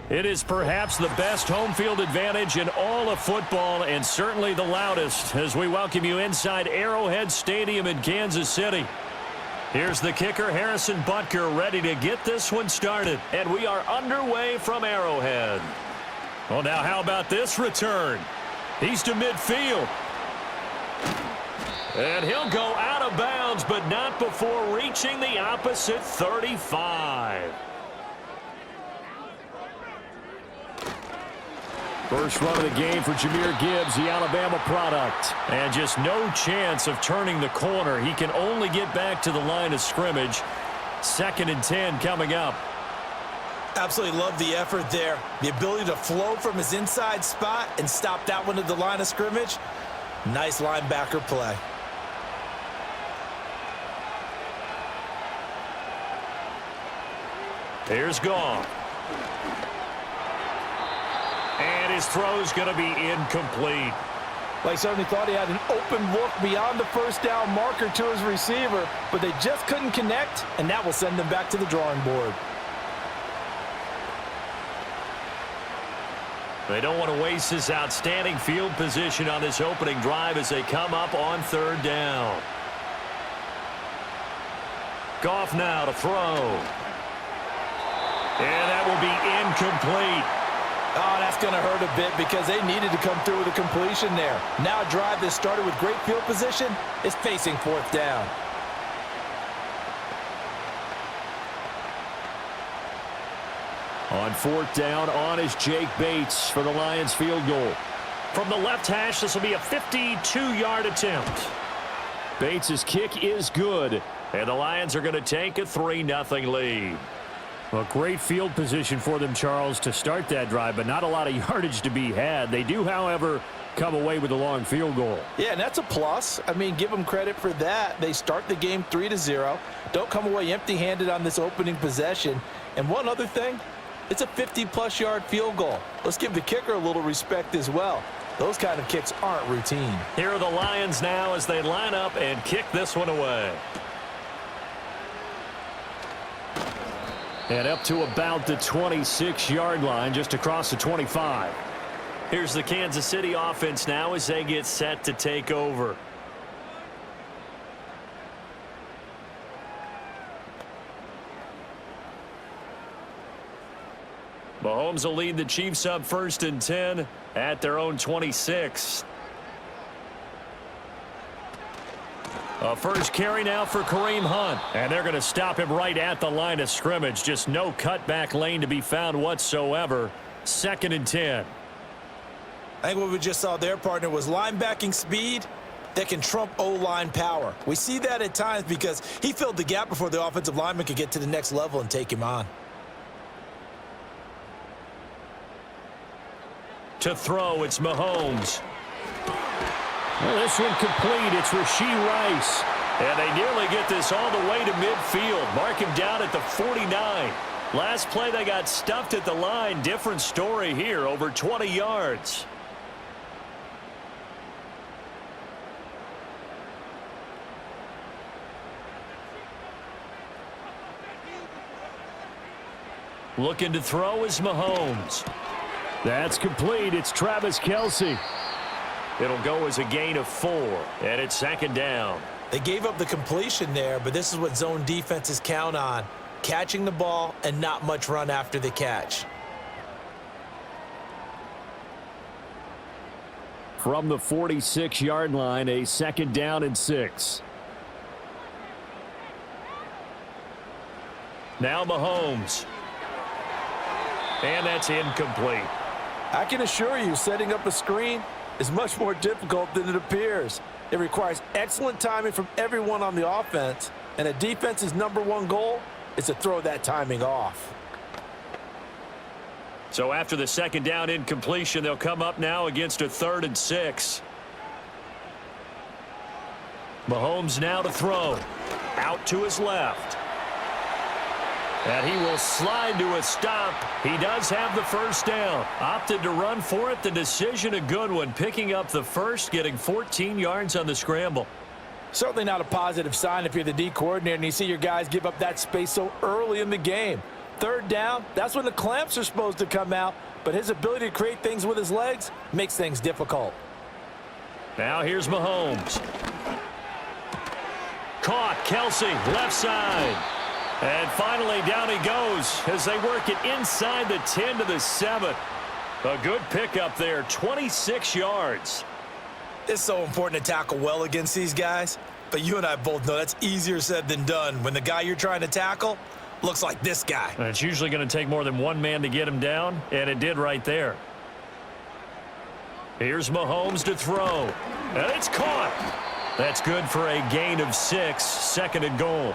It is perhaps the best home field advantage in all of football and certainly the loudest as we welcome you inside Arrowhead Stadium in Kansas City. Here's the kicker, Harrison Butker, ready to get this one started. And we are underway from Arrowhead. Well, now how about this return? He's to midfield. And he'll go out of bounds, but not before reaching the opposite 35. First run of the game for Jahmyr Gibbs, the Alabama product. And just no chance of turning the corner. He can only get back to the line of scrimmage. 2nd and 10 coming up. Absolutely love the effort there. The ability to flow from his inside spot and stop that one at the line of scrimmage. Nice linebacker play. Here's Goff. And his throw's going to be incomplete. Well, he certainly thought he had an open look beyond the first down marker to his receiver, but they just couldn't connect, and that will send them back to the drawing board. They don't want to waste this outstanding field position on this opening drive as they come up on 3rd down. Goff now to throw. And that will be incomplete. Oh, that's going to hurt a bit because they needed to come through with a completion there. Now a drive that started with great field position is facing 4th down. On 4th down, on is Jake Bates for the Lions field goal. From the left hash, this will be a 52-yard attempt. Bates' kick is good, and the Lions are going to take a 3-0 lead. Well, great field position for them, Charles, to start that drive, but not a lot of yardage to be had. They do, however, come away with a long field goal. Yeah, and that's a plus. I mean, give them credit for that. They start the game 3-0. Don't come away empty-handed on this opening possession. And one other thing, it's a 50-plus yard field goal. Let's give the kicker a little respect as well. Those kind of kicks aren't routine. Here are the Lions now as they line up and kick this one away. And up to about the 26-yard line, just across the 25. Here's the Kansas City offense now as they get set to take over. Mahomes will lead the Chiefs up 1st and 10 at their own 26. A first carry now for Kareem Hunt. And they're going to stop him right at the line of scrimmage. Just no cutback lane to be found whatsoever. 2nd and 10. I think what we just saw there, partner, was linebacking speed that can trump O-line power. We see that at times because he filled the gap before the offensive lineman could get to the next level and take him on. To throw, it's Mahomes. Well, this one complete. It's Rashee Rice. And they nearly get this all the way to midfield. Mark him down at the 49. Last play, they got stuffed at the line. Different story here, over 20 yards. Looking to throw is Mahomes. That's complete. It's Travis Kelce. It'll go as a gain of 4, and it's 2nd down. They gave up the completion there, but this is what zone defenses count on. Catching the ball and not much run after the catch. From the 46-yard line, a 2nd down and 6. Now Mahomes. And that's incomplete. I can assure you, setting up a screen is much more difficult than it appears. It requires excellent timing from everyone on the offense, and a defense's #1 goal is to throw that timing off. So after the 2nd down incompletion, they'll come up now against a 3rd and 6. Mahomes now to throw. Out to his left. And he will slide to a stop. He does have the 1st down. Opted to run for it. The decision a good one. Picking up the 1st, getting 14 yards on the scramble. Certainly not a positive sign if you're the D coordinator and you see your guys give up that space so early in the game. Third down, that's when the clamps are supposed to come out, but his ability to create things with his legs makes things difficult. Now here's Mahomes. Caught, Kelsey, left side. And finally down he goes as they work it inside the 10 to the 7. A good pickup there, 26 yards. It's so important to tackle well against these guys, but you and I both know that's easier said than done when the guy you're trying to tackle looks like this guy. And it's usually going to take more than one man to get him down, and it did right there. Here's Mahomes to throw, and it's caught. That's good for a gain of 6, second and goal.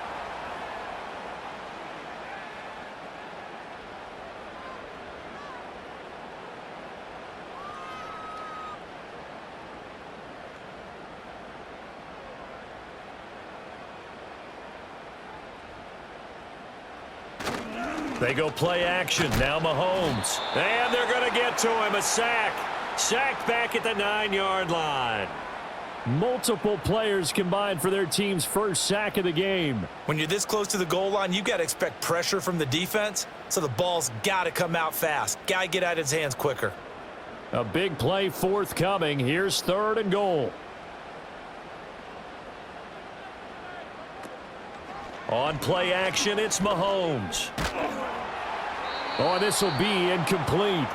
They go play action. Now Mahomes. And they're going to get to him. A sack. Sacked back at the 9-yard line. Multiple players combined for their team's first sack of the game. When you're this close to the goal line, you got to expect pressure from the defense, so the ball's got to come out fast. Got to get out of his hands quicker. A big play forthcoming. Here's third and goal. On play action, it's Mahomes. Oh, this will be incomplete.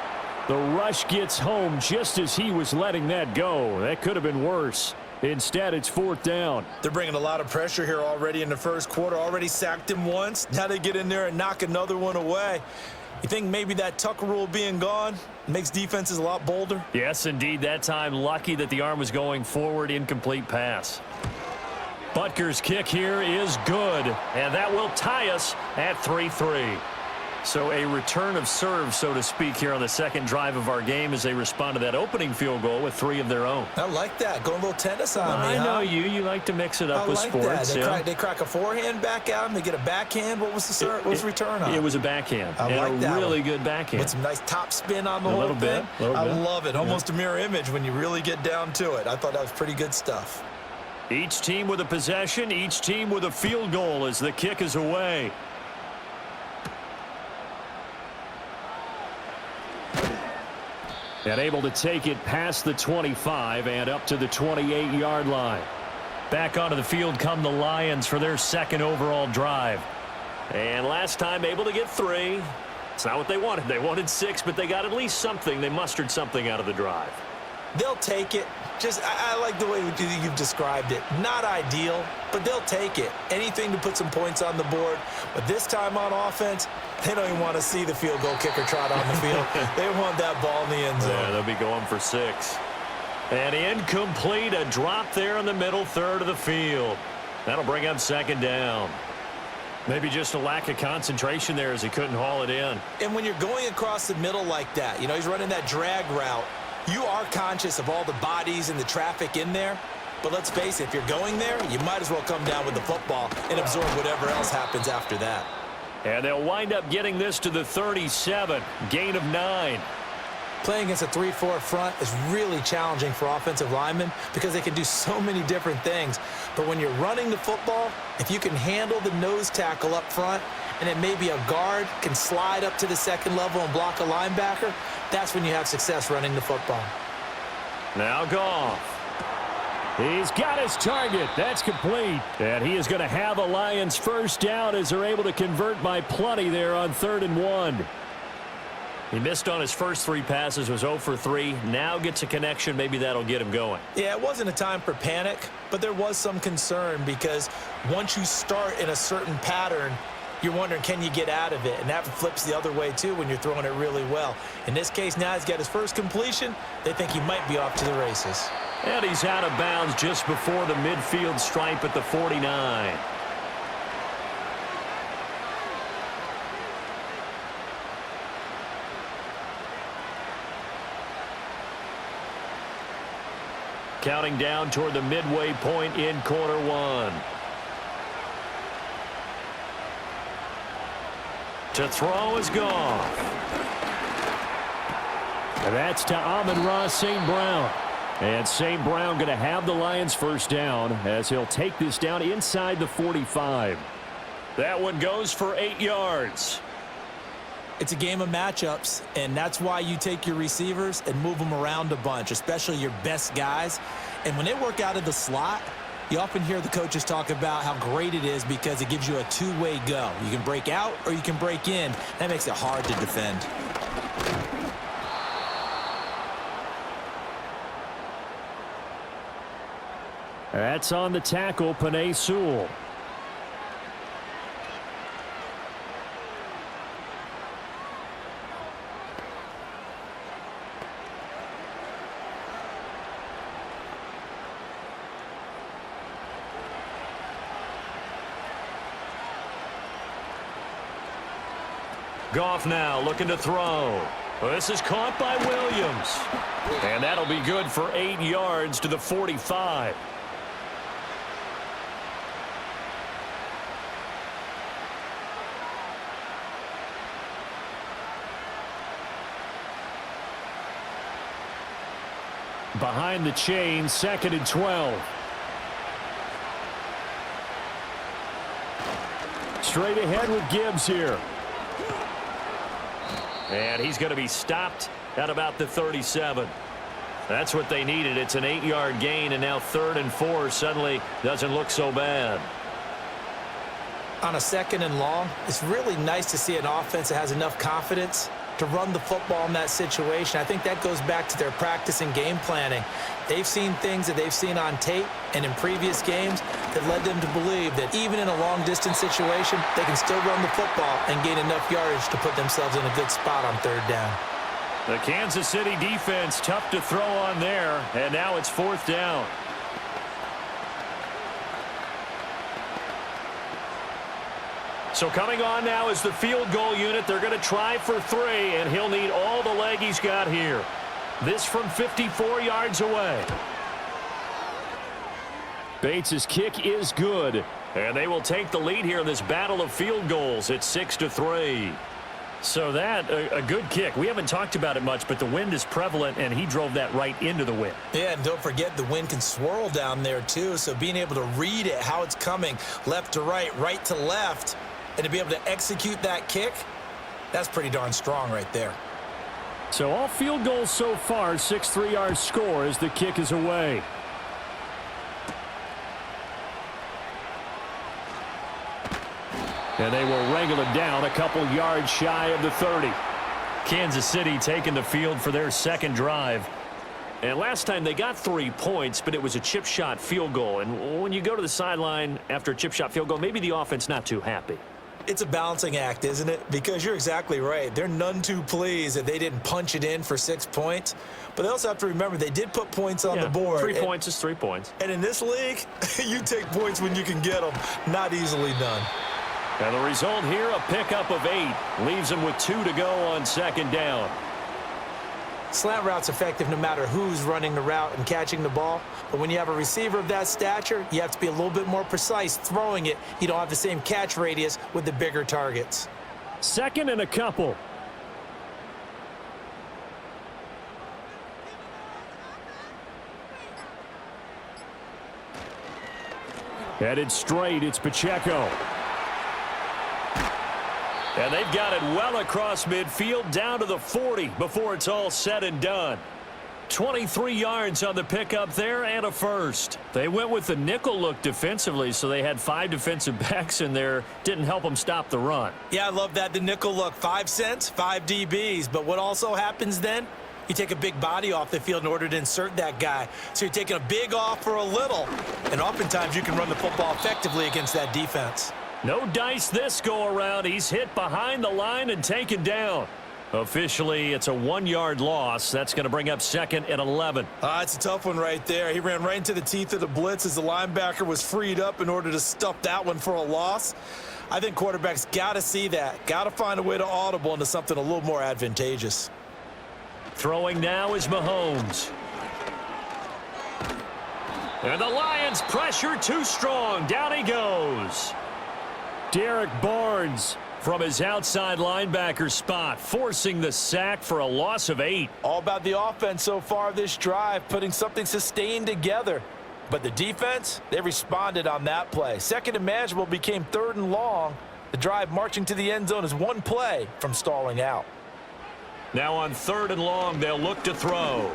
The rush gets home just as he was letting that go. That could have been worse. Instead, it's fourth down. They're bringing a lot of pressure here already in the first quarter. Already sacked him once. Now they get in there and knock another one away. You think maybe that Tucker rule being gone makes defenses a lot bolder? Yes, indeed. That time, lucky that the arm was going forward. Incomplete pass. Butker's kick here is good, and that will tie us at 3-3. So a return of serve, so to speak, here on the second drive of our game as they respond to that opening field goal with 3 of their own. I like that. Going a little tennis on me, I know huh? you like to mix it up with like sports. That. They crack a forehand back out and they get a backhand. What was the return on? It was a backhand. I like that. Really good backhand. With some nice top spin on the whole thing. I love it. Almost a mirror image when you really get down to it. I thought that was pretty good stuff. Each team with a possession, each team with a field goal as the kick is away. And able to take it past the 25 and up to the 28-yard line. Back onto the field come the Lions for their second overall drive. And last time able to get 3. It's not what they wanted. They wanted 6, but they got at least something. They mustered something out of the drive. They'll take it. I like the way you've described it. Not ideal, but they'll take it. Anything to put some points on the board. But this time on offense, they don't even want to see the field goal kicker trot on the field. They want that ball in the end zone. Yeah, they'll be going for 6. And incomplete, a drop there in the middle third of the field. That'll bring up second down. Maybe just a lack of concentration there as he couldn't haul it in. And when you're going across the middle like that, you know, he's running that drag route, you are conscious of all the bodies and the traffic in there. But let's face it, if you're going there, you might as well come down with the football and absorb whatever else happens after that. And they'll wind up getting this to the 37, gain of 9. Playing against a 3-4 front is really challenging for offensive linemen because they can do so many different things. But when you're running the football, if you can handle the nose tackle up front, and then maybe a guard can slide up to the second level and block a linebacker, that's when you have success running the football. Now Goff. He's got his target. That's complete. And he is going to have a Lions first down as they're able to convert by plenty there on 3rd and 1. He missed on his first 3 passes, was 0 for 3. Now gets a connection. Maybe that'll get him going. Yeah, it wasn't a time for panic, but there was some concern because once you start in a certain pattern, you're wondering, can you get out of it? And that flips the other way, too, when you're throwing it really well. In this case, now he's got his first completion. They think he might be off to the races. And he's out of bounds just before the midfield stripe at the 49. Counting down toward the midway point in quarter 1. To throw is Goff. And that's to Amon-Ra St. Brown. And St. Brown going to have the Lions first down as he'll take this down inside the 45. That one goes for 8 yards. It's a game of matchups, and that's why you take your receivers and move them around a bunch, especially your best guys. And when they work out of the slot, you often hear the coaches talk about how great it is because it gives you a two-way go. You can break out or you can break in. That makes it hard to defend. That's on the tackle, Panay Sewell. Goff now looking to throw. This is caught by Williams. And that'll be good for 8 yards to the 45. Behind the chain, 2nd and 12. Straight ahead with Gibbs here. And he's going to be stopped at about the 37. That's what they needed. It's an 8-yard gain, and now 3rd and 4 suddenly doesn't look so bad. On a 2nd and long, it's really nice to see an offense that has enough confidence to run the football in that situation. I think that goes back to their practice and game planning. They've seen things that they've seen on tape and in previous games that led them to believe that even in a long-distance situation, they can still run the football and gain enough yardage to put themselves in a good spot on 3rd down. The Kansas City defense tough to throw on there, and now it's 4th down. So coming on now is the field goal unit. They're going to try for 3, and he'll need all the leg he's got here. This from 54 yards away. Bates' kick is good, and they will take the lead here in this battle of field goals. It's 6-3. So that, a good kick. We haven't talked about it much, but the wind is prevalent, and he drove that right into the wind. Yeah, and don't forget the wind can swirl down there too, so being able to read it, how it's coming, left to right to left, and to be able to execute that kick, that's pretty darn strong right there. So all field goals so far, 6 3-yard score as the kick is away. And they will wrangle it down a couple yards shy of the 30. Kansas City taking the field for their 2nd drive. And last time they got 3 points, but it was a chip shot field goal. And when you go to the sideline after a chip shot field goal, maybe the offense not too happy. It's a balancing act, isn't it? Because you're exactly right. They're none too pleased that they didn't punch it in for 6 points. But they also have to remember they did put points on the board. 3 points is 3 points. And in this league, you take points when you can get them. Not easily done. And the result here, a pickup of 8. Leaves them with 2 to go on 2nd down. Slant route's effective no matter who's running the route and catching the ball. But when you have a receiver of that stature, you have to be a little bit more precise throwing it. You don't have the same catch radius with the bigger targets. 2nd and a couple. Headed straight, it's Pacheco. And they've got it well across midfield down to the 40 before it's all said and done. 23 yards on the pickup there and a first. They went with the nickel look defensively, so they had 5 defensive backs in there. Didn't help them stop the run. Yeah, I love that. The nickel look, 5 cents, 5 DBs. But what also happens then? You take a big body off the field in order to insert that guy. So you're taking a big off for a little. And oftentimes you can run the football effectively against that defense. No dice this go-around. He's hit behind the line and taken down. Officially, it's a 1-yard loss. That's going to bring up 2nd and 11. It's a tough one right there. He ran right into the teeth of the blitz as the linebacker was freed up in order to stuff that one for a loss. I think quarterbacks got to see that. Got to find a way to audible into something a little more advantageous. Throwing now is Mahomes. And the Lions pressure too strong. Down he goes. Derek Barnes from his outside linebacker spot, forcing the sack for a loss of 8. All about the offense so far this drive, putting something sustained together. But the defense, they responded on that play. 2nd and manageable became 3rd and long, The drive marching to the end zone is one play from stalling out. Now on 3rd and long, they'll look to throw.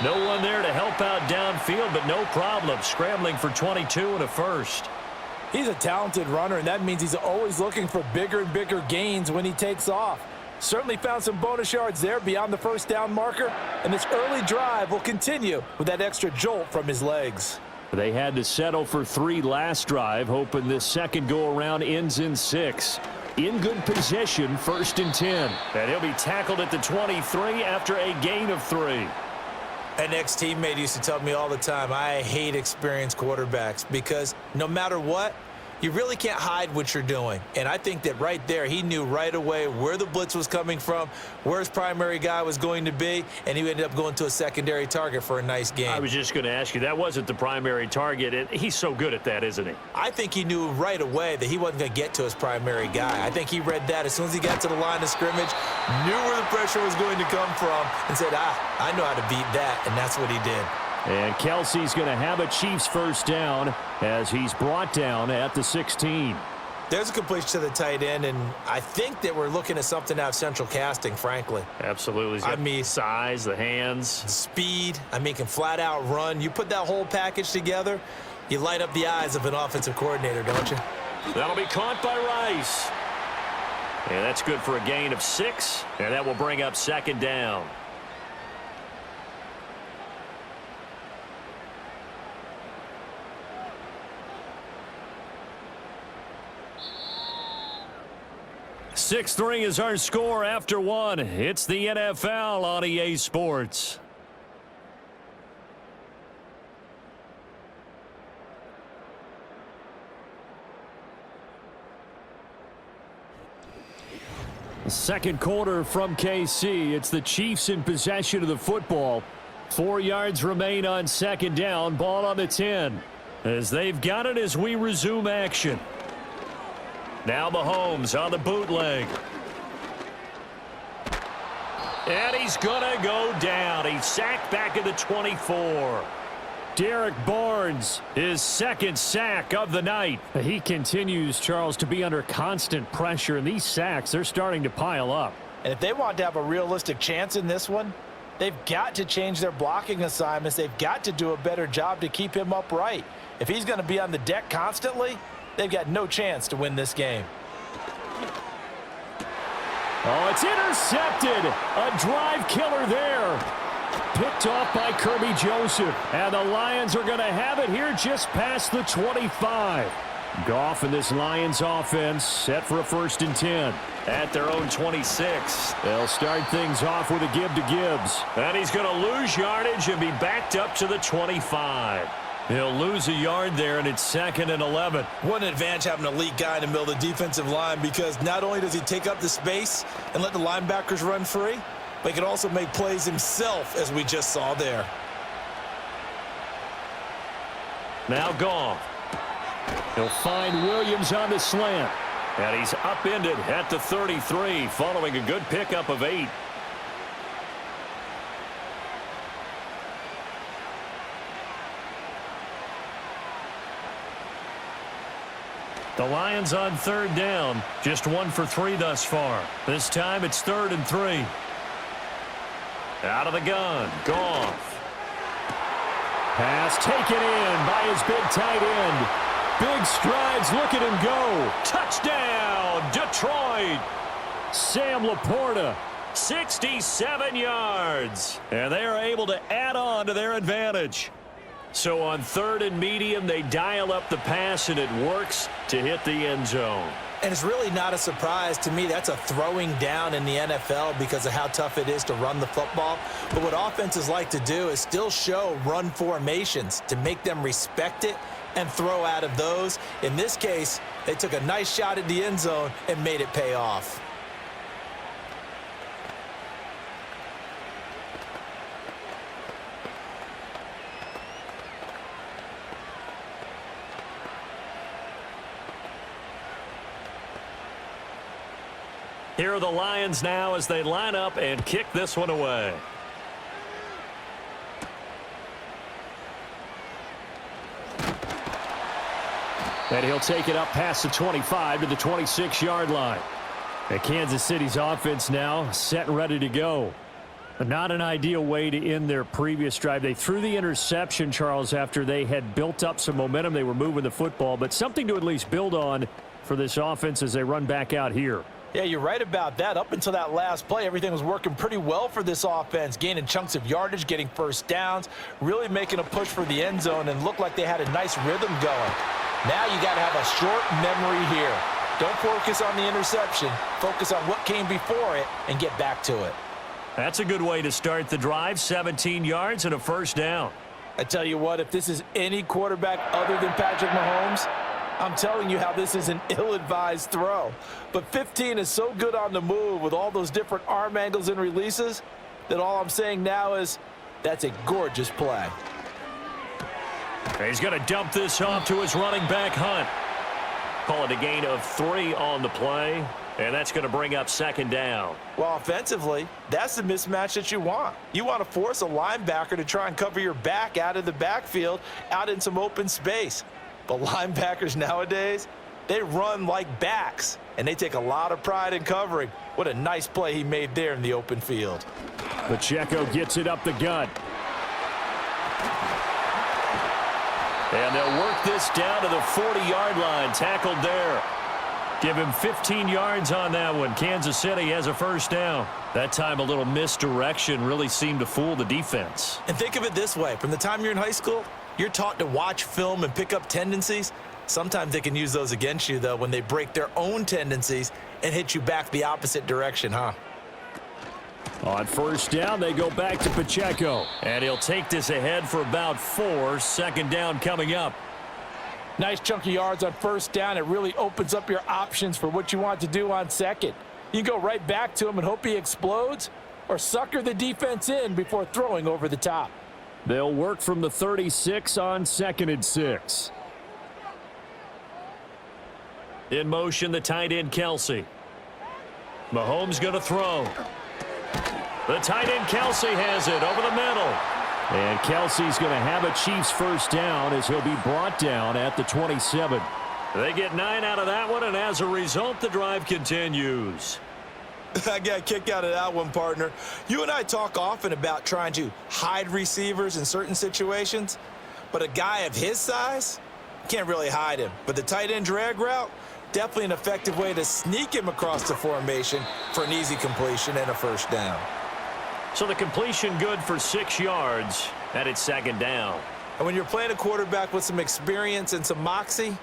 No one there to help out downfield, but no problem. Scrambling for 22 and a first. He's a talented runner, and that means he's always looking for bigger and bigger gains when he takes off. Certainly found some bonus yards there beyond the first down marker, and this early drive will continue with that extra jolt from his legs. They had to settle for 3 last drive, hoping this second go-around ends in 6. In good position, 1st and 10. And he'll be tackled at the 23 after a gain of 3. An ex-teammate used to tell me all the time, I hate experienced quarterbacks because no matter what, you really can't hide what you're doing. And I think that right there, he knew right away where the blitz was coming from, where his primary guy was going to be, and he ended up going to a secondary target for a nice game. I was just going to ask you, that wasn't the primary target, and he's so good at that, isn't he? I think he knew right away that he wasn't going to get to his primary guy. I think he read that as soon as he got to the line of scrimmage, knew where the pressure was going to come from, and said, I know how to beat that, and that's what he did. And Kelsey's going to have a Chiefs first down as he's brought down at the 16. There's a completion to the tight end, and I think that we're looking at something out of central casting, frankly. Absolutely. I mean, size, the hands. Speed, can flat out run. You put that whole package together, you light up the eyes of an offensive coordinator, don't you? That'll be caught by Rice. And that's good for a gain of 6, and that will bring up 2nd down. Sixth ring is our score after 1. It's the NFL on EA Sports. Second quarter from KC. It's the Chiefs in possession of the football. 4 yards remain on 2nd down. Ball on the 10. As they've got it as we resume action. Now Mahomes on the bootleg. And he's going to go down. He's sacked back at the 24. Derek Barnes, his 2nd sack of the night. He continues, Charles, to be under constant pressure, and these sacks, they're starting to pile up. And if they want to have a realistic chance in this one, they've got to change their blocking assignments. They've got to do a better job to keep him upright. If he's going to be on the deck constantly, they've got no chance to win this game. Oh, it's intercepted. A drive killer there. Picked off by Kirby Joseph. And the Lions are going to have it here just past the 25. Goff and this Lions offense set for a 1st and 10. At their own 26. They'll start things off with a give to Gibbs. And he's going to lose yardage and be backed up to the 25. He'll lose a yard there, and it's 2nd and 11. What an advantage having an elite guy in the middle of the defensive line, because not only does he take up the space and let the linebackers run free, but he can also make plays himself, as we just saw there. Now Goff. He'll find Williams on the slant. And he's upended at the 33 following a good pickup of 8. The Lions on 3rd down. Just 1 for 3 thus far. This time it's 3rd and 3. Out of the gun. Goff. Pass taken in by his big tight end. Big strides. Look at him go. Touchdown, Detroit. Sam Laporta, 67 yards. And they are able to add on to their advantage. So on 3rd and medium, they dial up the pass, and it works to hit the end zone. And it's really not a surprise to me. That's a throwing down in the NFL because of how tough it is to run the football. But what offenses like to do is still show run formations to make them respect it and throw out of those. In this case, they took a nice shot at the end zone and made it pay off. Here are the Lions now as they line up and kick this one away. And he'll take it up past the 25 to the 26-yard line. And Kansas City's offense now set and ready to go. But not an ideal way to end their previous drive. They threw the interception, Charles, after they had built up some momentum. They were moving the football, but something to at least build on for this offense as they run back out here. Yeah, you're right about that. Up until that last play, everything was working pretty well for this offense, gaining chunks of yardage, getting first downs, really making a push for the end zone, and looked like they had a nice rhythm going. Now you got to have a short memory here. Don't focus on the interception. Focus on what came before it and get back to it. That's a good way to start the drive. 17 yards and a first down. I tell you what, if this is any quarterback other than Patrick Mahomes, I'm telling you how this is an ill-advised throw. But 15 is so good on the move with all those different arm angles and releases that all I'm saying now is that's a gorgeous play. He's going to dump this off to his running back, Hunt. Call it a gain of 3 on the play, and that's going to bring up second down. Well, offensively, that's the mismatch that you want. You want to force a linebacker to try and cover your back out of the backfield, out in some open space. But linebackers nowadays, they run like backs, and they take a lot of pride in covering. What a nice play he made there in the open field. Pacheco gets it up the gut. And they'll work this down to the 40-yard line, tackled there. Give him 15 yards on that one. Kansas City has a first down. That time a little misdirection really seemed to fool the defense. And think of it this way. From the time you're in high school, you're taught to watch film and pick up tendencies. Sometimes they can use those against you, though, when they break their own tendencies and hit you back the opposite direction, huh? On first down, they go back to Pacheco. And he'll take this ahead for about 4. Second down coming up. Nice chunk of yards on first down. It really opens up your options for what you want to do on second. You can go right back to him and hope he explodes, or sucker the defense in before throwing over the top. They'll work from the 36 on 2nd and 6. In motion, the tight end, Kelsey. Mahomes going to throw. The tight end, Kelsey, has it over the middle. And Kelsey's going to have a Chiefs first down as he'll be brought down at the 27. They get 9 out of that one, and as a result, the drive continues. I got a kick out of that one, partner. You and I talk often about trying to hide receivers in certain situations, but a guy of his size can't really hide him. But the tight end drag route, definitely an effective way to sneak him across the formation for an easy completion and a first down. So the completion good for 6 yards, and it's second down. And when you're playing a quarterback with some experience and some moxie,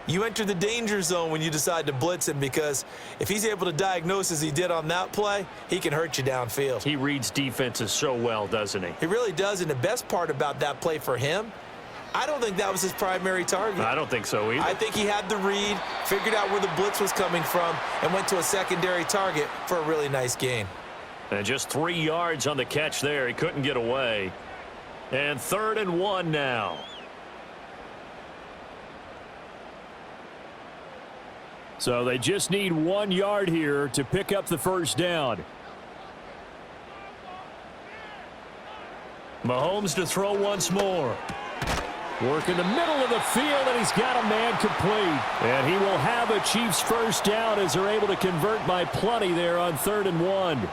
you enter the danger zone when you decide to blitz him, because if he's able to diagnose as he did on that play, he can hurt you downfield. He reads defenses so well, doesn't he? He really does, and the best part about that play for him, I don't think that was his primary target. I don't think so either. I think he had the read, figured out where the blitz was coming from, and went to a secondary target for a really nice gain. And just 3 yards on the catch there. He couldn't get away. And 3rd and 1 now. So they just need 1 yard here to pick up the first down. Mahomes to throw once more. Work in the middle of the field, and he's got a man complete. And he will have a Chiefs first down as they're able to convert by plenty there on 3rd and 1.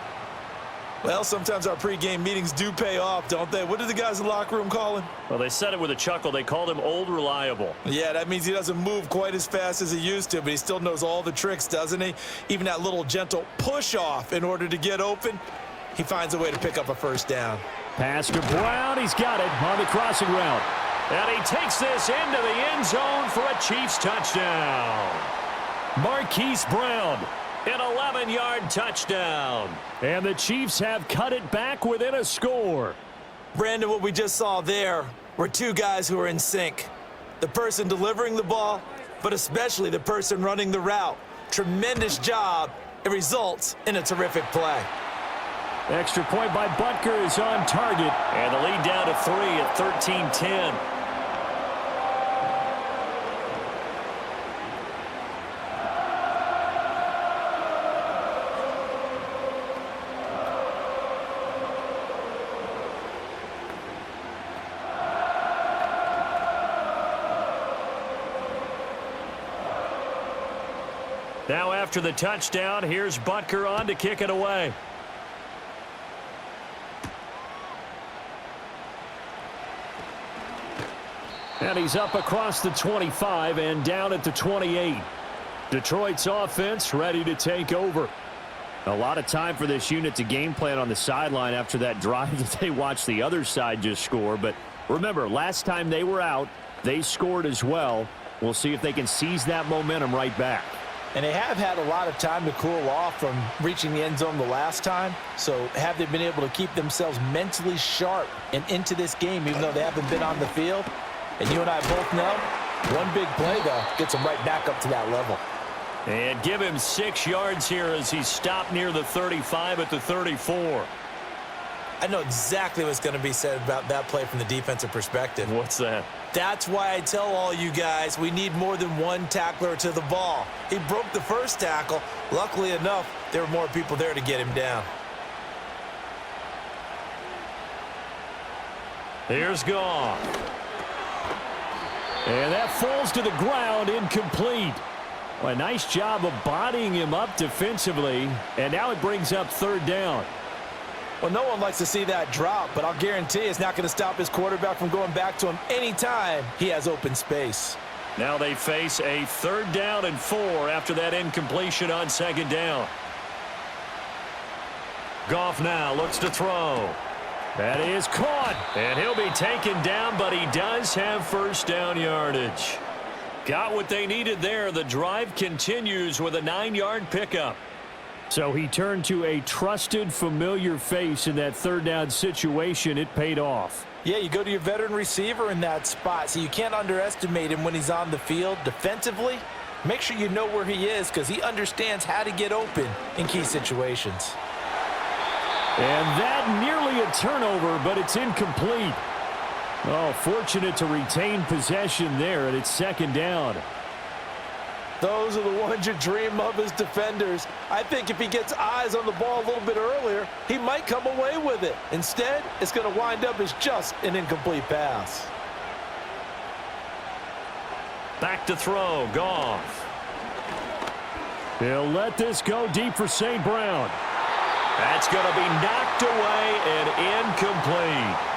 Well, sometimes our pregame meetings do pay off, don't they? What did the guys in the locker room call him? Well, they said it with a chuckle. They called him Old Reliable. Yeah, that means he doesn't move quite as fast as he used to, but he still knows all the tricks, doesn't he? Even that little gentle push-off in order to get open, he finds a way to pick up a first down. Pass to Brown. He's got it on the crossing route. And he takes this into the end zone for a Chiefs touchdown. Marquise Brown. An 11-yard touchdown. And the Chiefs have cut it back within a score. Brandon, what we just saw there were two guys who are in sync. The person delivering the ball, but especially the person running the route. Tremendous job. It results in a terrific play. Extra point by Butker is on target. And the lead down to 3 at 13-10. Now after the touchdown, here's Butker on to kick it away. And he's up across the 25 and down at the 28. Detroit's offense ready to take over. A lot of time for this unit to game plan on the sideline after that drive that they watched the other side just score. But remember, last time they were out, they scored as well. We'll see if they can seize that momentum right back. And they have had a lot of time to cool off from reaching the end zone the last time. So have they been able to keep themselves mentally sharp and into this game even though they haven't been on the field? And you and I both know, one big play, though, gets them right back up to that level. And give him 6 yards here as he stopped near the 35 at the 34. I know exactly what's going to be said about that play from the defensive perspective. What's that? That's why I tell all you guys we need more than one tackler to the ball. He broke the first tackle. Luckily enough, there were more people there to get him down. Here's Goff. And that falls to the ground, incomplete. Well, a nice job of bodying him up defensively, and now it brings up 3rd down. Well, no one likes to see that drop, but I'll guarantee it's not going to stop his quarterback from going back to him anytime he has open space. Now they face a 3rd down and 4 after that incompletion on 2nd down. Goff now looks to throw. That is caught, and he'll be taken down, but he does have 1st down yardage. Got what they needed there. The drive continues with a 9-yard pickup. So he turned to a trusted, familiar face in that 3rd down situation. It paid off. Yeah, you go to your veteran receiver in that spot, so you can't underestimate him when he's on the field defensively. Make sure you know where he is because he understands how to get open in key situations. And that nearly a turnover, but it's incomplete. Oh, fortunate to retain possession there, and it's 2nd down. Those are the ones you dream of as defenders. I think if he gets eyes on the ball a little bit earlier, he might come away with it. Instead, it's going to wind up as just an incomplete pass. Back to throw, Goff. He'll let this go deep for St. Brown. That's going to be knocked away and incomplete.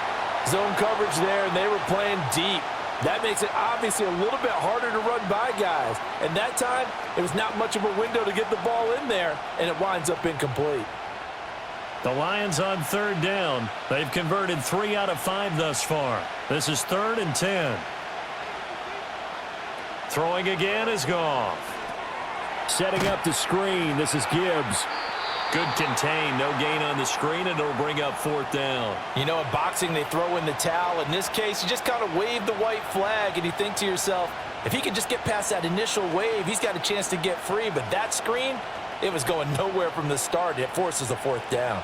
Zone coverage there, and they were playing deep. That makes it obviously a little bit harder to run by guys. And that time, it was not much of a window to get the ball in there, and it winds up incomplete. The Lions on 3rd down. They've converted 3 out of 5 thus far. This is 3rd and 10. Throwing again is Goff. Setting up the screen. This is Gibbs. Good contain. No gain on the screen, and it'll bring up 4th down. You know, in boxing, they throw in the towel. In this case, you just kind of wave the white flag, and you think to yourself, if he can just get past that initial wave, he's got a chance to get free. But that screen, it was going nowhere from the start. It forces a 4th down.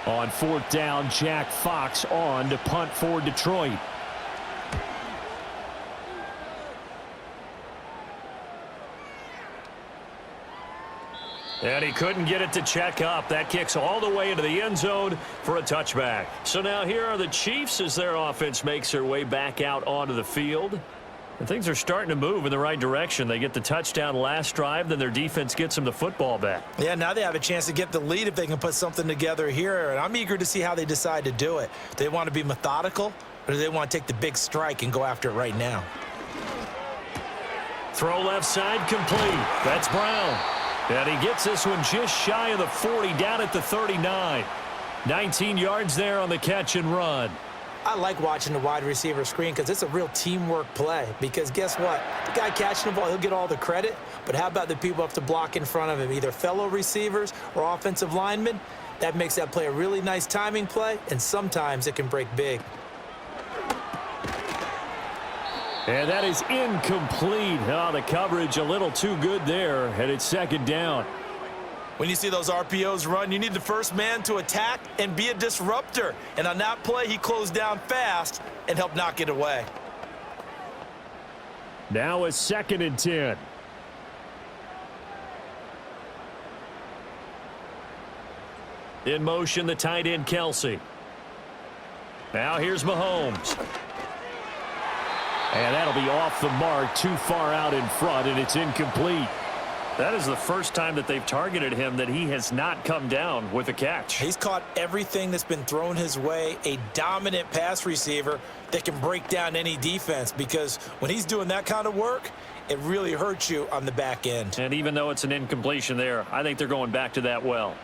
On 4th down, Jack Fox on to punt for Detroit. And he couldn't get it to check up. That kicks all the way into the end zone for a touchback. So now here are the Chiefs as their offense makes their way back out onto the field. And things are starting to move in the right direction. They get the touchdown last drive, then their defense gets them the football back. Yeah, now they have a chance to get the lead if they can put something together here. And I'm eager to see how they decide to do it. Do they want to be methodical, or do they want to take the big strike and go after it right now? Throw left side complete. That's Brown. And he gets this one just shy of the 40, down at the 39. 19 yards there on the catch and run. I like watching the wide receiver screen because it's a real teamwork play. Because guess what? The guy catching the ball, he'll get all the credit. But how about the people have to block in front of him, either fellow receivers or offensive linemen? That makes that play a really nice timing play, and sometimes it can break big. And that is incomplete. Oh, the coverage a little too good there, and it's 2nd down. When you see those RPOs run, you need the first man to attack and be a disruptor. And on that play, he closed down fast and helped knock it away. Now a 2nd and 10. In motion, the tight end, Kelsey. Now here's Mahomes. And that'll be off the mark, too far out in front, and it's incomplete. That is the first time that they've targeted him that he has not come down with a catch. He's caught everything that's been thrown his way, a dominant pass receiver that can break down any defense, because when he's doing that kind of work, it really hurts you on the back end. And even though it's an incompletion there, I think they're going back to that well.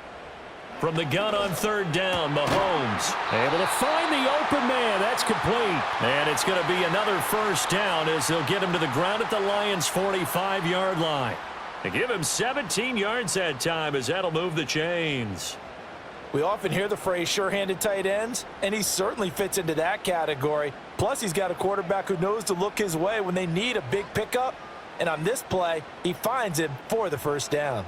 From the gun on third down, Mahomes able to find the open man. That's complete. And it's going to be another first down as they'll get him to the ground at the Lions' 45-yard line. They give him 17 yards that time as that'll move the chains. We often hear the phrase sure-handed tight ends, and he certainly fits into that category. Plus, he's got a quarterback who knows to look his way when they need a big pickup. And on this play, he finds him for the first down.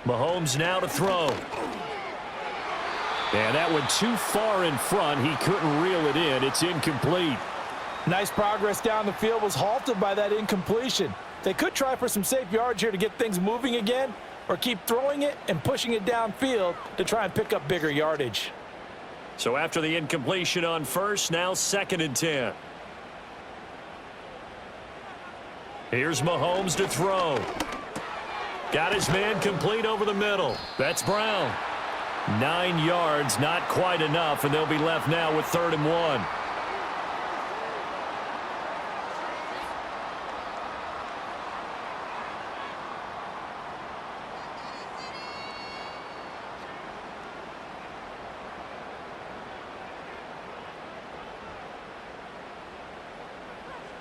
Mahomes now to throw. And that went too far in front. He couldn't reel it in. It's incomplete. Nice progress down the field was halted by that incompletion. They could try for some safe yards here to get things moving again, or keep throwing it and pushing it downfield to try and pick up bigger yardage. So after the incompletion on first, now 2nd and 10. Here's Mahomes to throw. Got his man complete over the middle. That's Brown. 9 yards, not quite enough, and they'll be left now with 3rd and 1.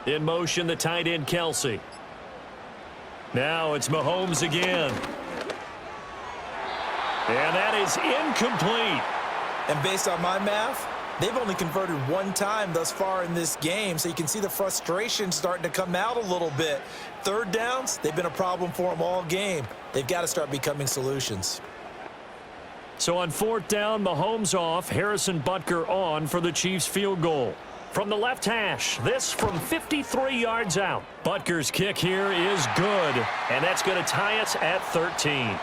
In motion, the tight end, Kelsey. Now it's Mahomes again. And that is incomplete. And based on my math, they've only converted 1 time thus far in this game, so you can see the frustration starting to come out a little bit. 3rd downs, they've been a problem for them all game. They've got to start becoming solutions. So on 4th down, Mahomes off, Harrison Butker on for the Chiefs field goal. From the left hash, this from 53 yards out. Butker's kick here is good, and that's going to tie us at 13.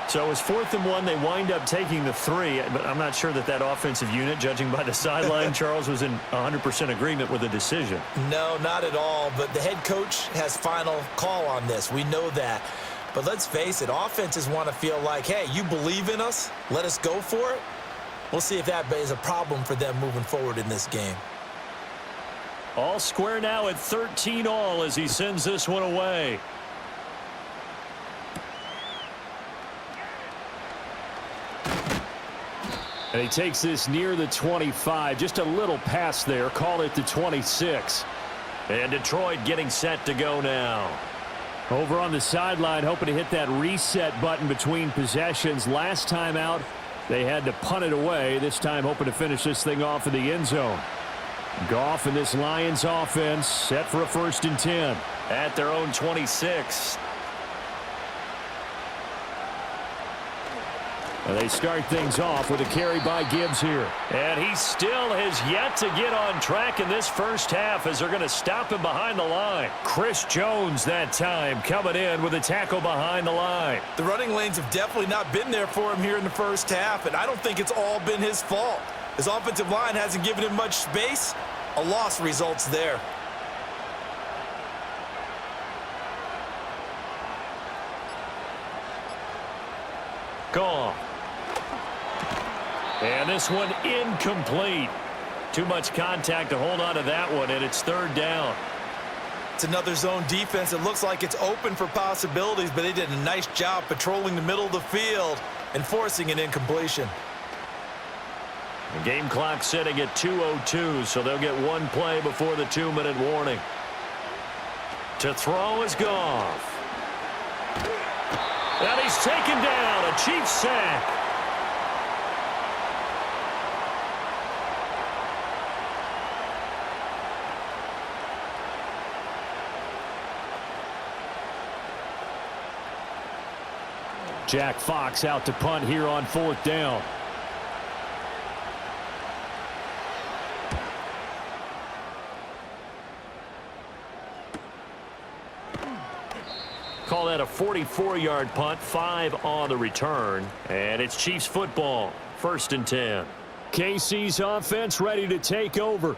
So it's 4th and 1. They wind up taking the 3, but I'm not sure that that offensive unit, judging by the sideline, Charles, was in 100% agreement with the decision. No, not at all, but the head coach has final call on this. We know that. But let's face it, offenses want to feel like, hey, you believe in us, let us go for it. We'll see if that is a problem for them moving forward in this game. All square now at 13 all as he sends this one away. And he takes this near the 25. Just a little pass there. Call it the 26. And Detroit getting set to go now. Over on the sideline, hoping to hit that reset button between possessions. Last time out, they had to punt it away. This time hoping to finish this thing off in the end zone. Goff and this Lions offense set for a 1st and 10 at their own 26. And they start things off with a carry by Gibbs here. And he still has yet to get on track in this first half as they're going to stop him behind the line. Chris Jones that time coming in with a tackle behind the line. The running lanes have definitely not been there for him here in the first half, and I don't think it's all been his fault. His offensive line hasn't given him much space. A loss results there. Gone. And this one incomplete. Too much contact to hold on to that one, and it's 3rd down. It's another zone defense. It looks like it's open for possibilities, but they did a nice job patrolling the middle of the field and forcing an incompletion. The game clock sitting at 2:02, so they'll get 1 play before the 2-minute warning. To throw is Goff. And he's taken down. A Chiefs sack. Jack Fox out to punt here on 4th down. Call that a 44-yard punt, 5 on the return. And it's Chiefs football, 1st and 10. KC's offense ready to take over.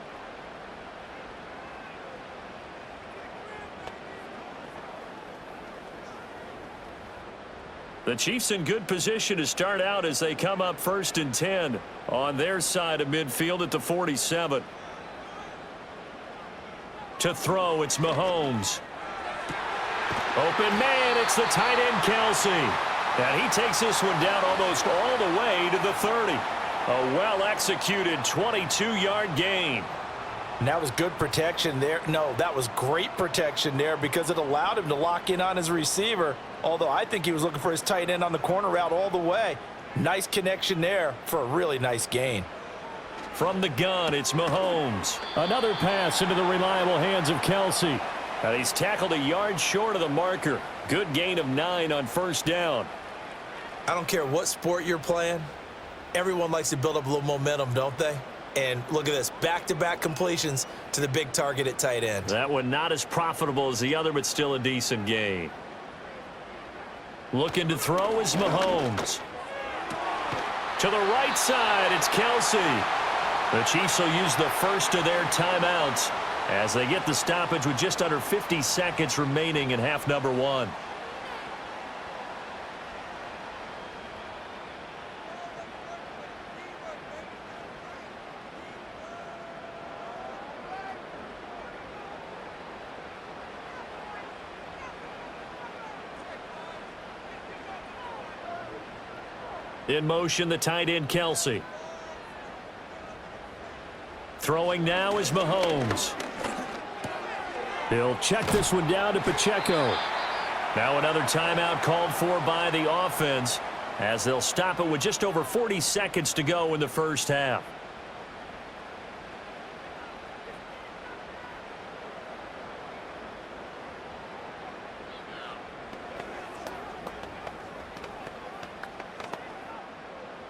The Chiefs in good position to start out as they come up 1st and 10 on their side of midfield at the 47. To throw, it's Mahomes. Open man, it's the tight end Kelsey. And he takes this one down almost all the way to the 30. A well-executed 22-yard gain. And that was good protection there. No, that was great protection there because it allowed him to lock in on his receiver, although I think he was looking for his tight end on the corner route all the way. Nice connection there for a really nice gain. From the gun, it's Mahomes. Another pass into the reliable hands of Kelsey. And he's tackled a yard short of the marker. Good gain of 9 on 1st down. I don't care what sport you're playing. Everyone likes to build up a little momentum, don't they? And look at this, back-to-back completions to the big target at tight end. That one not as profitable as the other, but still a decent gain. Looking to throw is Mahomes. To the right side, it's Kelsey. The Chiefs will use the first of their timeouts as they get the stoppage with just under 50 seconds remaining in half number 1. In motion, the tight end Kelsey. Throwing now is Mahomes. He'll check this one down to Pacheco. Now another timeout called for by the offense as they'll stop it with just over 40 seconds to go in the 1st half.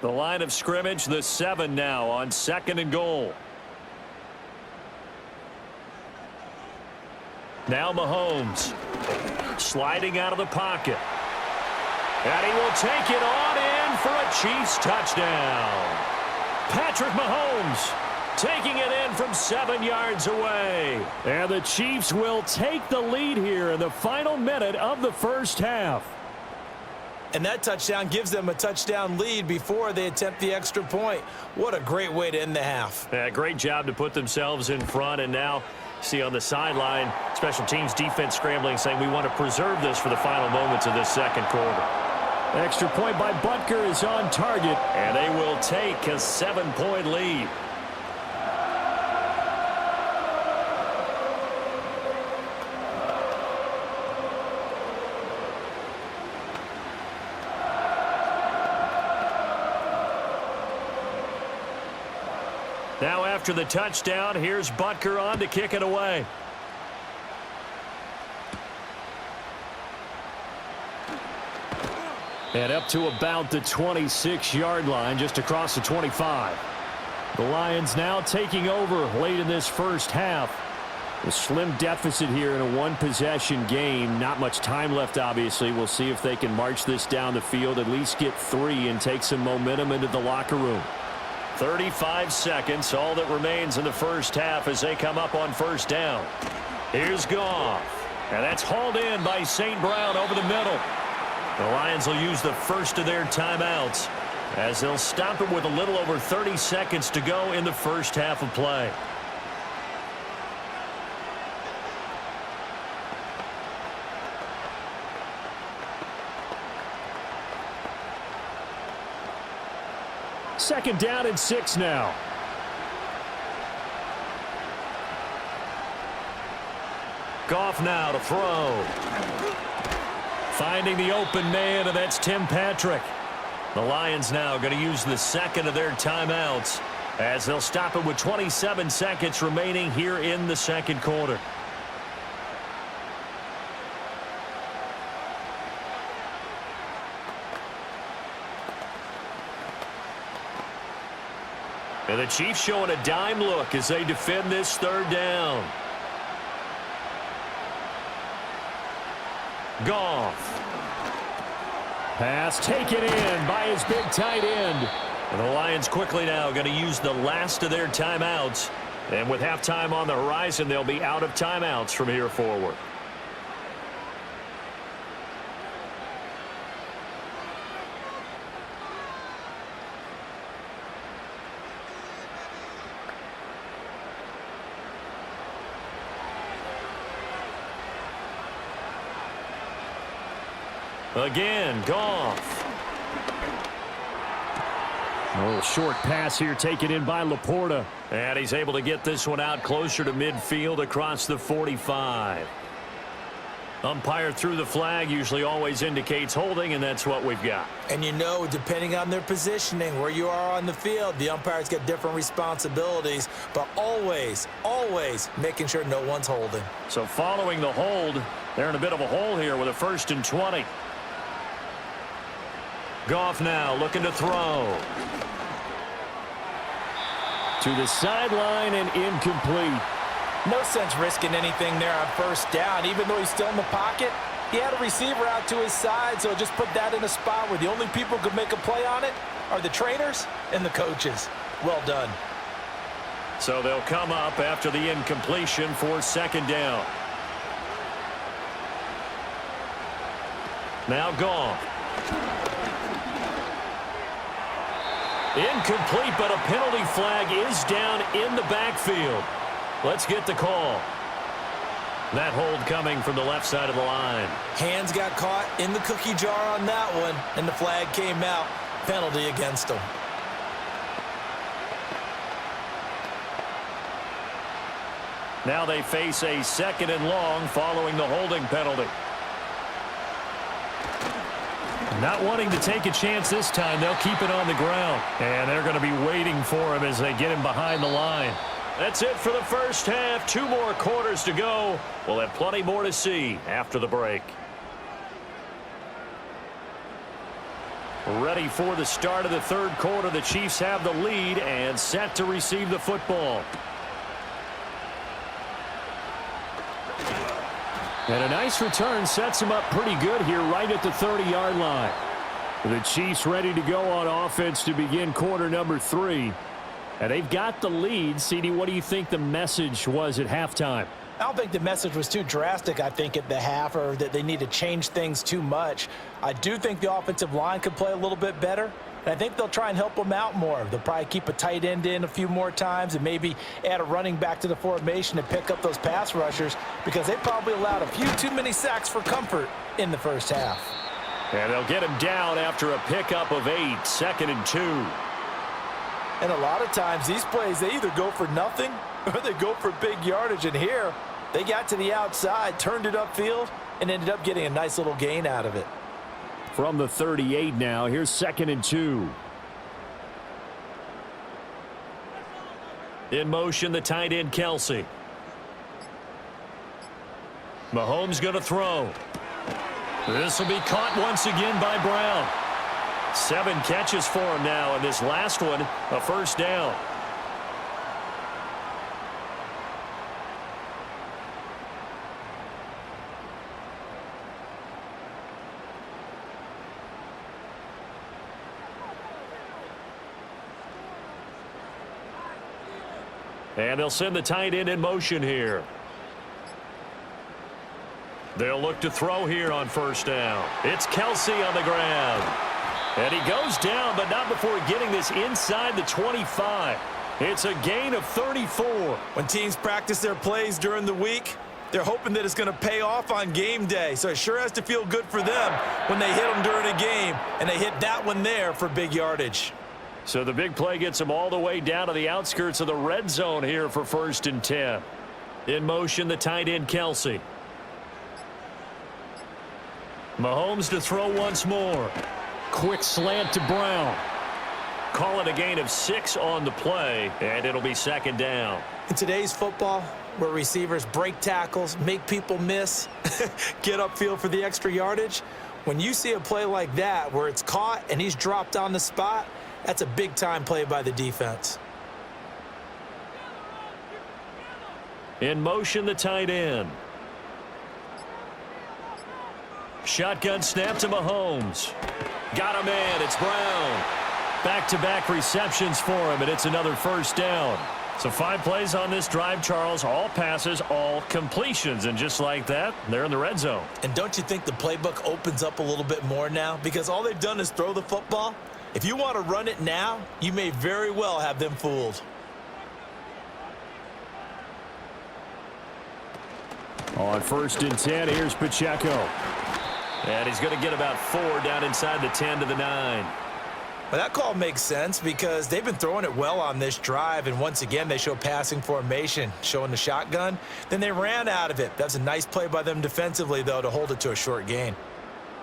The line of scrimmage, the 7 now on 2nd and goal. Now Mahomes sliding out of the pocket. And he will take it on in for a Chiefs touchdown. Patrick Mahomes taking it in from 7 yards away. And the Chiefs will take the lead here in the final minute of the 1st half. And that touchdown gives them a touchdown lead before they attempt the extra point. What a great way to end the half. Yeah, great job to put themselves in front. And now, see on the sideline, special teams defense scrambling, saying we want to preserve this for the final moments of this 2nd quarter. Extra point by Butker is on target, and they will take a 7-point lead. Now after the touchdown, here's Butker on to kick it away. And up to about the 26-yard line, just across the 25. The Lions now taking over late in this 1st half. A slim deficit here in a one-possession game. Not much time left, obviously. We'll see if they can march this down the field, at least get 3 and take some momentum into the locker room. 35 seconds, all that remains in the 1st half as they come up on 1st down. Here's Goff. And that's hauled in by St. Brown over the middle. The Lions will use the first of their timeouts as they'll stop it with a little over 30 seconds to go in the 1st half of play. Second down and 6 now. Goff now to throw. Finding the open man, and that's Tim Patrick. The Lions now going to use the second of their timeouts as they'll stop it with 27 seconds remaining here in the 2nd quarter. And the Chiefs showing a dime look as they defend this 3rd down. Goff. Pass taken in by his big tight end. And the Lions quickly now going to use the last of their timeouts. And with halftime on the horizon, they'll be out of timeouts from here forward. Again, Goff. A little short pass here taken in by Laporta. And he's able to get this one out closer to midfield across the 45. Umpire threw the flag, usually always indicates holding, and that's what we've got. And you know, depending on their positioning, where you are on the field, the umpires get different responsibilities, but always, always making sure no one's holding. So following the hold, they're in a bit of a hole here with a 1st and 20. Goff now looking to throw. To the sideline and incomplete. No sense risking anything there on 1st down. Even though he's still in the pocket, he had a receiver out to his side, so just put that in a spot where the only people who could make a play on it are the trainers and the coaches. Well done. So they'll come up after the incompletion for 2nd down. Now Goff. Incomplete, but a penalty flag is down in the backfield. Let's get the call. That hold coming from the left side of the line. Hands got caught in the cookie jar on that one, and the flag came out. Penalty against him. Now they face a 2nd and long following the holding penalty. Not wanting to take a chance this time, they'll keep it on the ground. And they're going to be waiting for him as they get him behind the line. That's it for the 1st half. 2 more quarters to go. We'll have plenty more to see after the break. Ready for the start of the 3rd quarter. The Chiefs have the lead and set to receive the football. And a nice return sets him up pretty good here right at the 30-yard line. The Chiefs ready to go on offense to begin quarter number 3. And they've got the lead. CD, what do you think the message was at halftime? I don't think the message was too drastic, I think, at the half, or that they need to change things too much. I do think the offensive line could play a little bit better. And I think they'll try and help them out more. They'll probably keep a tight end in a few more times and maybe add a running back to the formation to pick up those pass rushers, because they probably allowed a few too many sacks for comfort in the 1st half. And they'll get him down after a pickup of 8, 2nd and 2. And a lot of times these plays, they either go for nothing or they go for big yardage. And here, they got to the outside, turned it upfield, and ended up getting a nice little gain out of it. From the 38 now, here's 2nd and 2. In motion, the tight end, Kelsey. Mahomes going to throw. This will be caught once again by Brown. 7 catches for him now, and this last one, a 1st down. And they'll send the tight end in motion here. They'll look to throw here on 1st down. It's Kelsey on the ground. And he goes down, but not before getting this inside the 25. It's a gain of 34. When teams practice their plays during the week, they're hoping that it's going to pay off on game day. So it sure has to feel good for them when they hit them during a game, and they hit that one there for big yardage. So the big play gets them all the way down to the outskirts of the red zone here for 1st and 10. In motion, the tight end, Kelsey. Mahomes to throw once more. Quick slant to Brown. Call it a gain of 6 on the play, and it'll be 2nd down. In today's football, where receivers break tackles, make people miss, get upfield for the extra yardage, when you see a play like that where it's caught and he's dropped on the spot, that's a big-time play by the defense. In motion, the tight end. Shotgun snap to Mahomes. Got him in. It's Brown. Back-to-back receptions for him, and it's another 1st down. So 5 plays on this drive, Charles. All passes, all completions. And just like that, they're in the red zone. And don't you think the playbook opens up a little bit more now? Because all they've done is throw the football. If you want to run it now, you may very well have them fooled. On 1st and 10, here's Pacheco. And he's going to get about 4 down inside the 10 to the 9. Well, that call makes sense because they've been throwing it well on this drive, and once again, they show passing formation, showing the shotgun. Then they ran out of it. That's a nice play by them defensively, though, to hold it to a short gain.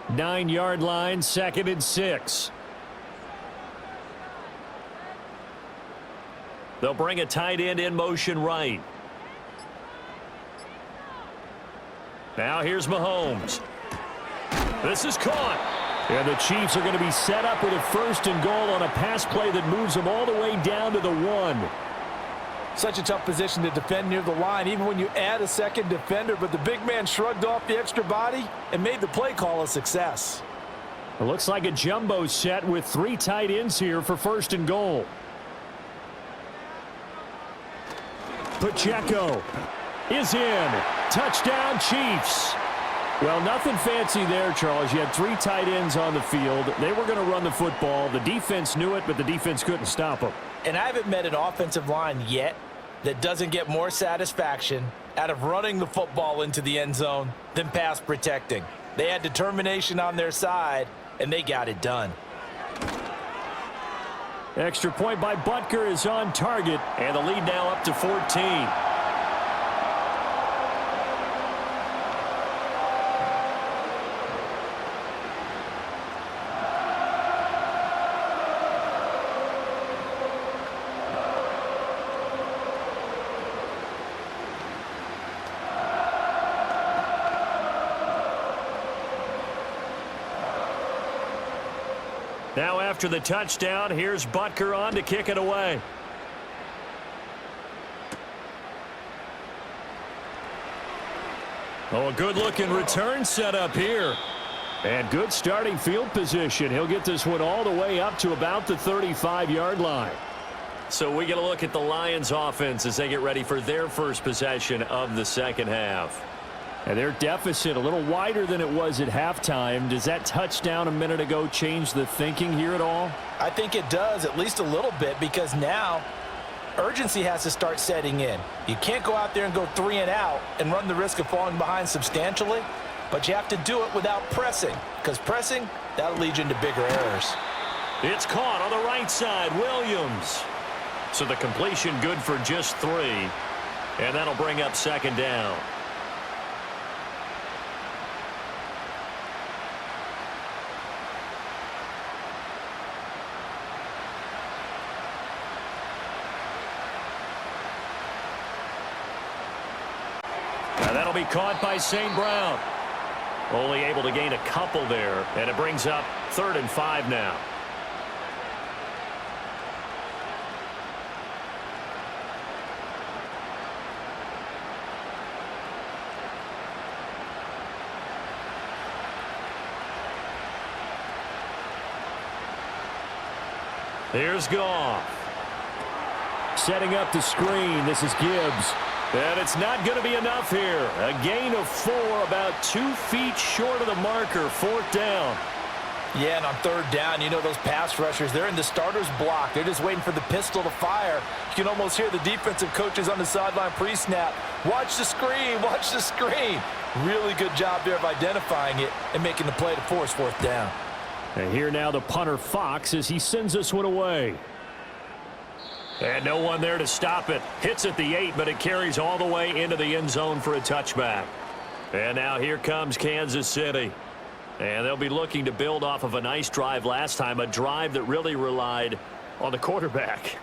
9-yard line, 2nd and 6. They'll bring a tight end in motion right. Now here's Mahomes. This is caught. And the Chiefs are going to be set up with a 1st and goal on a pass play that moves them all the way down to the 1. Such a tough position to defend near the line, even when you add a second defender, but the big man shrugged off the extra body and made the play call a success. It looks like a jumbo set with 3 tight ends here for 1st and goal. Pacheco is in. Touchdown, Chiefs. Well, nothing fancy there, Charles. You had 3 tight ends on the field. They were going to run the football. The defense knew it, but the defense couldn't stop them. And I haven't met an offensive line yet that doesn't get more satisfaction out of running the football into the end zone than pass protecting. They had determination on their side, and they got it done. Extra point by Butker is on target, and the lead now up to 14. Now after the touchdown, here's Butker on to kick it away. Oh, a good-looking return set up here. And good starting field position. He'll get this one all the way up to about the 35-yard line. So we get a look at the Lions offense as they get ready for their first possession of the second half. And their deficit a little wider than it was at halftime. Does that touchdown a minute ago change the thinking here at all? I think it does, at least a little bit, because now urgency has to start setting in. You can't go out there and go 3 and out and run the risk of falling behind substantially, but you have to do it without pressing, because pressing, that'll lead you into bigger errors. It's caught on the right side, Williams. So the completion good for just 3, and that'll bring up 2nd down. That'll be caught by St. Brown. Only able to gain a couple there, and it brings up 3rd and 5 now. Here's Goff. Setting up the screen. This is Gibbs. And it's not going to be enough here. A gain of 4, about 2 feet short of the marker, 4th down. Yeah, and on 3rd down, you know those pass rushers, they're in the starter's block. They're just waiting for the pistol to fire. You can almost hear the defensive coaches on the sideline pre-snap. Watch the screen, watch the screen. Really good job there of identifying it and making the play to force 4th down. And here now the punter Fox as he sends this one away. And no one there to stop it. Hits at the 8, but it carries all the way into the end zone for a touchback. And now here comes Kansas City. And they'll be looking to build off of a nice drive last time, a drive that really relied on the quarterback.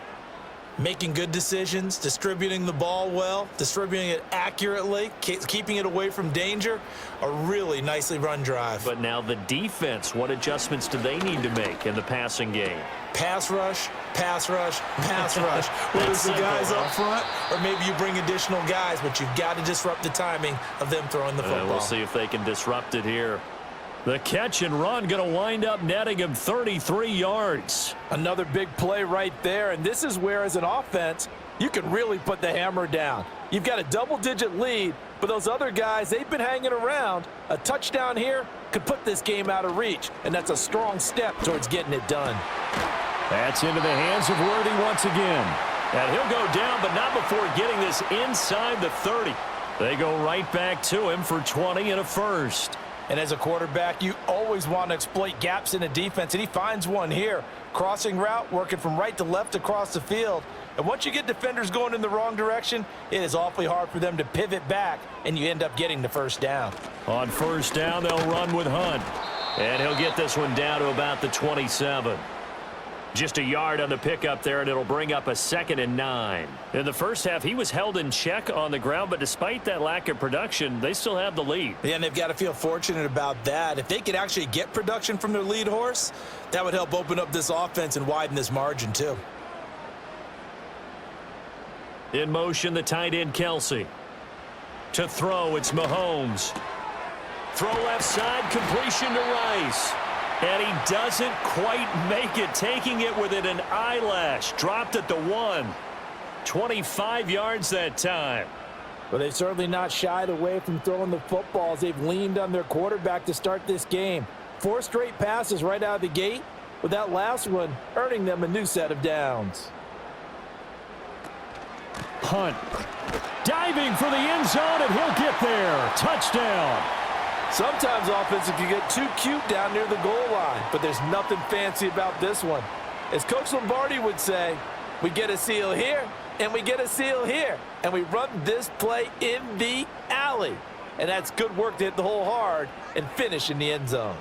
Making good decisions, distributing the ball well, distributing it accurately, keeping it away from danger. A really nicely run drive. But now the defense, what adjustments do they need to make in the passing game? Pass rush, pass rush, pass rush. Whether it's the guys up front or maybe you bring additional guys, but you've got to disrupt the timing of them throwing the football. We'll see if they can disrupt it here. The catch and run going to wind up netting him 33 yards. Another big play right there, and this is where, as an offense, you can really put the hammer down. You've got a double-digit lead, but those other guys, they've been hanging around. A touchdown here could put this game out of reach, and that's a strong step towards getting it done. That's into the hands of Worthy once again. And he'll go down, but not before getting this inside the 30. They go right back to him for 20 and a first. And as a quarterback, you always want to exploit gaps in a defense, and he finds one here. Crossing route, working from right to left across the field. And once you get defenders going in the wrong direction, it is awfully hard for them to pivot back, and you end up getting the first down. On first down, they'll run with Hunt. And he'll get this one down to about the 27. Just a yard on the pickup there, and it'll bring up a 2nd and 9. In the first half, he was held in check on the ground, but despite that lack of production, they still have the lead. Yeah, and they've got to feel fortunate about that. If they could actually get production from their lead horse, that would help open up this offense and widen this margin too. In motion, the tight end, Kelsey. To throw, it's Mahomes. Throw left side, completion to Rice. And he doesn't quite make it, taking it within an eyelash. Dropped at the 1. 25 yards that time. But they've certainly not shied away from throwing the footballs. They've leaned on their quarterback to start this game. 4 straight passes right out of the gate, with that last one earning them a new set of downs. Hunt. Diving for the end zone, and he'll get there. Touchdown. Sometimes offenses can get too cute down near the goal line, but there's nothing fancy about this one. As Coach Lombardi would say, we get a seal here, and we get a seal here, and we run this play in the alley. And that's good work to hit the hole hard and finish in the end zone.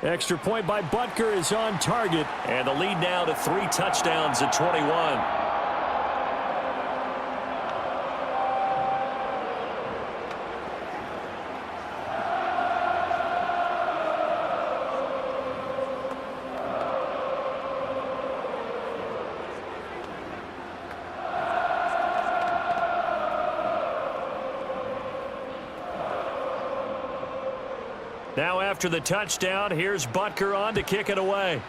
Extra point by Butker is on target, and the lead now to 3 touchdowns at 21. Now after the touchdown, here's Butker on to kick it away.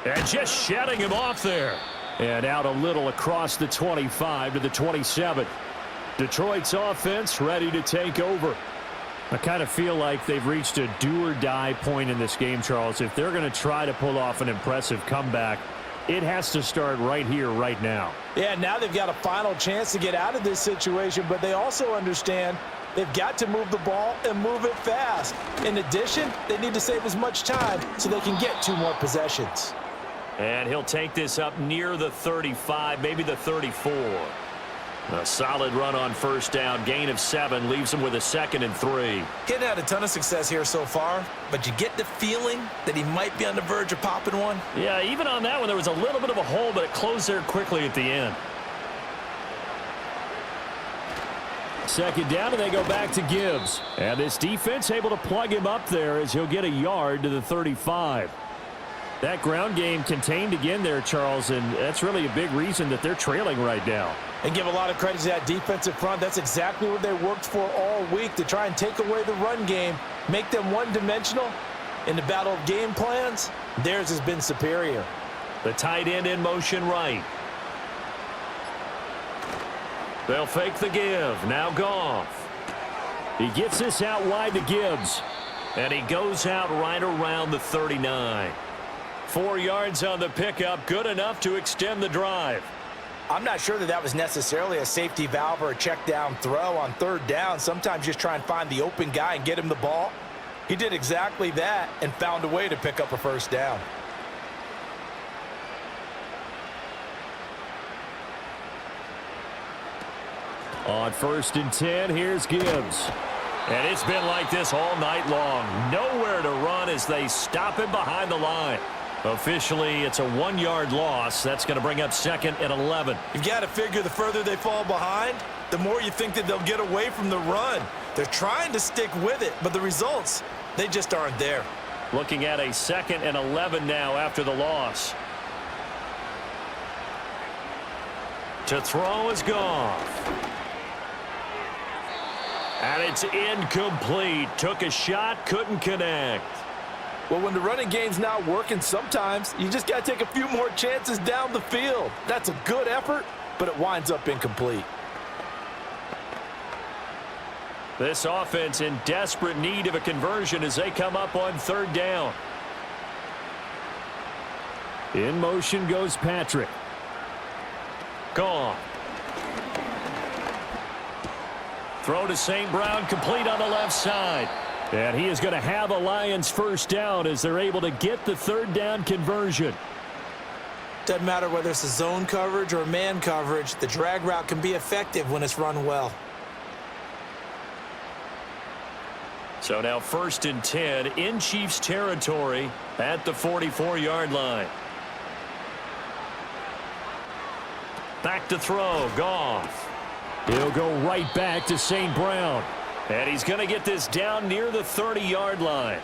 And just shutting him off there. And out a little across the 25 to the 27. Detroit's offense ready to take over. I kind of feel like they've reached a do-or-die point in this game, Charles. If they're going to try to pull off an impressive comeback, it has to start right here, right now. Yeah, now they've got a final chance to get out of this situation, but they also understand they've got to move the ball and move it fast. In addition, they need to save as much time so they can get 2 more possessions. And he'll take this up near the 35, maybe the 34. A solid run on first down, gain of 7, leaves him with a 2nd and 3. He's had a ton of success here so far, but you get the feeling that he might be on the verge of popping one. Yeah, even on that one, there was a little bit of a hole, but it closed there quickly at the end. 2nd down, and they go back to Gibbs. And this defense able to plug him up there as he'll get a yard to the 35. That ground game contained again there, Charles, and that's really a big reason that they're trailing right now. And give a lot of credit to that defensive front. That's exactly what they worked for all week, to try and take away the run game, make them one-dimensional. In the battle of game plans, theirs has been superior. The tight end in motion right. They'll fake the give. Now Goff. He gets this out wide to Gibbs. And he goes out right around the 39. 4 yards on the pickup, good enough to extend the drive. I'm not sure that was necessarily a safety valve or a check down throw on 3rd down. Sometimes just try and find the open guy and get him the ball. He did exactly that and found a way to pick up a first down. On 1st and 10, here's Gibbs. And it's been like this all night long. Nowhere to run as they stop him behind the line. Officially, it's a 1-yard loss. That's going to bring up 2nd and 11. You've got to figure the further they fall behind, the more you think that they'll get away from the run. They're trying to stick with it, but the results, they just aren't there. Looking at a 2nd and 11 now after the loss. To throw is Goff. And it's incomplete. Took a shot, couldn't connect. Well, when the running game's not working, sometimes you just got to take a few more chances down the field. That's a good effort, but it winds up incomplete. This offense in desperate need of a conversion as they come up on 3rd down. In motion goes Patrick. Gone. Throw to St. Brown, complete on the left side. And he is going to have a Lions first down as they're able to get the third down conversion. Doesn't matter whether it's a zone coverage or man coverage, the drag route can be effective when it's run well. So now 1st and 10 in Chiefs territory at the 44-yard line. Back to throw, Goff. He'll go right back to St. Brown. And he's going to get this down near the 30-yard line.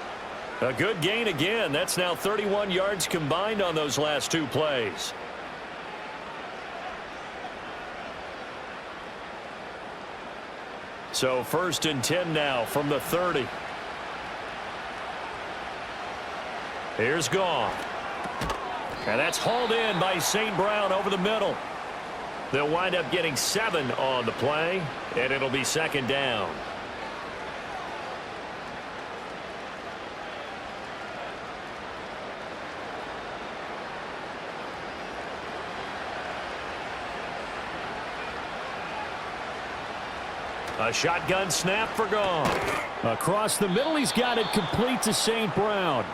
A good gain again. That's now 31 yards combined on those last two plays. So 1st and 10 now from the 30. Here's Goff. And that's hauled in by St. Brown over the middle. They'll wind up getting 7 on the play, and it'll be 2nd down. A shotgun snap for Goff. Across the middle, he's got it complete to St. Brown.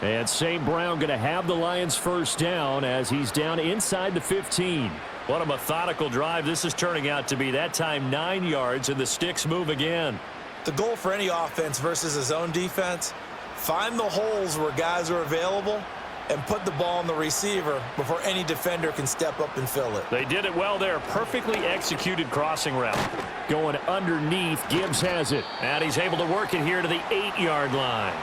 And St. Brown going to have the Lions first down as he's down inside the 15. What a methodical drive this is turning out to be. That time 9 yards, and the sticks move again. The goal for any offense versus a zone defense, find the holes where guys are available and put the ball on the receiver before any defender can step up and fill it. They did it well there. Perfectly executed crossing route. Going underneath, Gibbs has it. And he's able to work it here to the 8-yard line.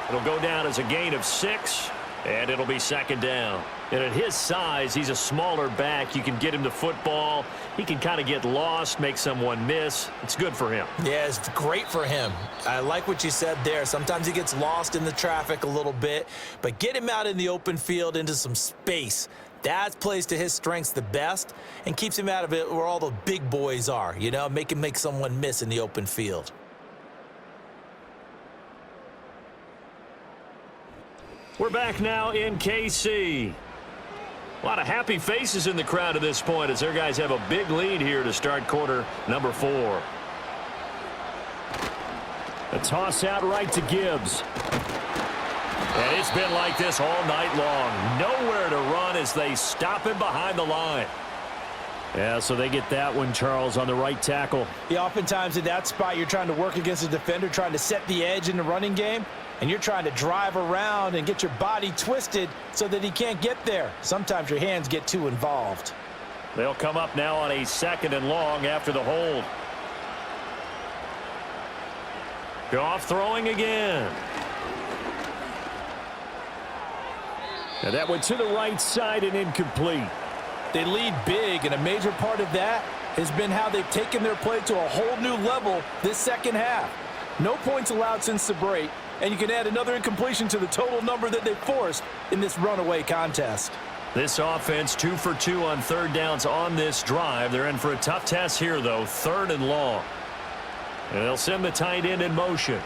It'll go down as a gain of 6, and it'll be 2nd down. And at his size, he's a smaller back. You can get him the football. He can kind of get lost, make someone miss. It's good for him. Yeah, it's great for him. I like what you said there. Sometimes he gets lost in the traffic a little bit, but get him out in the open field into some space. That plays to his strengths the best and keeps him out of it where all the big boys are, you know, make him make someone miss in the open field. We're back now in KC. A lot of happy faces in the crowd at this point as their guys have a big lead here to start quarter number 4. A toss out right to Gibbs. And it's been like this all night long. Nowhere to run as they stop him behind the line. Yeah, so they get that one, Charles, on the right tackle. Yeah, oftentimes in that spot, you're trying to work against a defender, trying to set the edge in the running game, and you're trying to drive around and get your body twisted so that he can't get there. Sometimes your hands get too involved. They'll come up now on a 2nd and long after the hold. Goff throwing again. And that went to the right side and incomplete. They lead big, and a major part of that has been how they've taken their play to a whole new level this second half. No points allowed since the break, and you can add another incompletion to the total number that they forced in this runaway contest. This offense 2 for 2 on 3rd downs on this drive. They're in for a tough test here, though, 3rd and long. And they'll send the tight end in motion.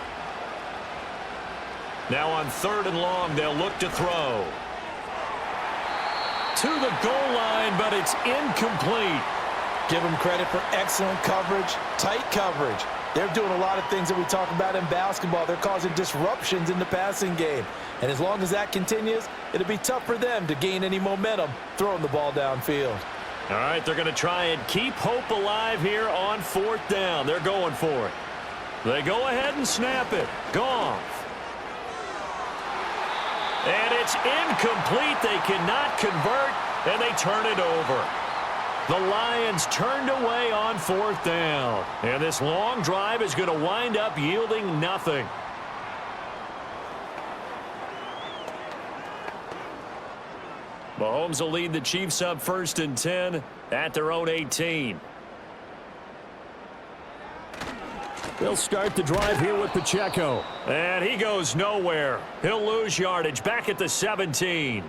Now on 3rd and long, they'll look to throw. To the goal line, but it's incomplete. Give them credit for excellent coverage, tight coverage. They're doing a lot of things that we talk about in basketball. They're causing disruptions in the passing game. And as long as that continues, it'll be tough for them to gain any momentum throwing the ball downfield. All right, they're going to try and keep hope alive here on 4th down. They're going for it. They go ahead and snap it. Goff. And it's incomplete. They cannot convert, and they turn it over. The Lions turned away on 4th down. And this long drive is going to wind up yielding nothing. Mahomes will lead the Chiefs up 1st and 10 at their own 18. They'll start the drive here with Pacheco. And he goes nowhere. He'll lose yardage back at the 17.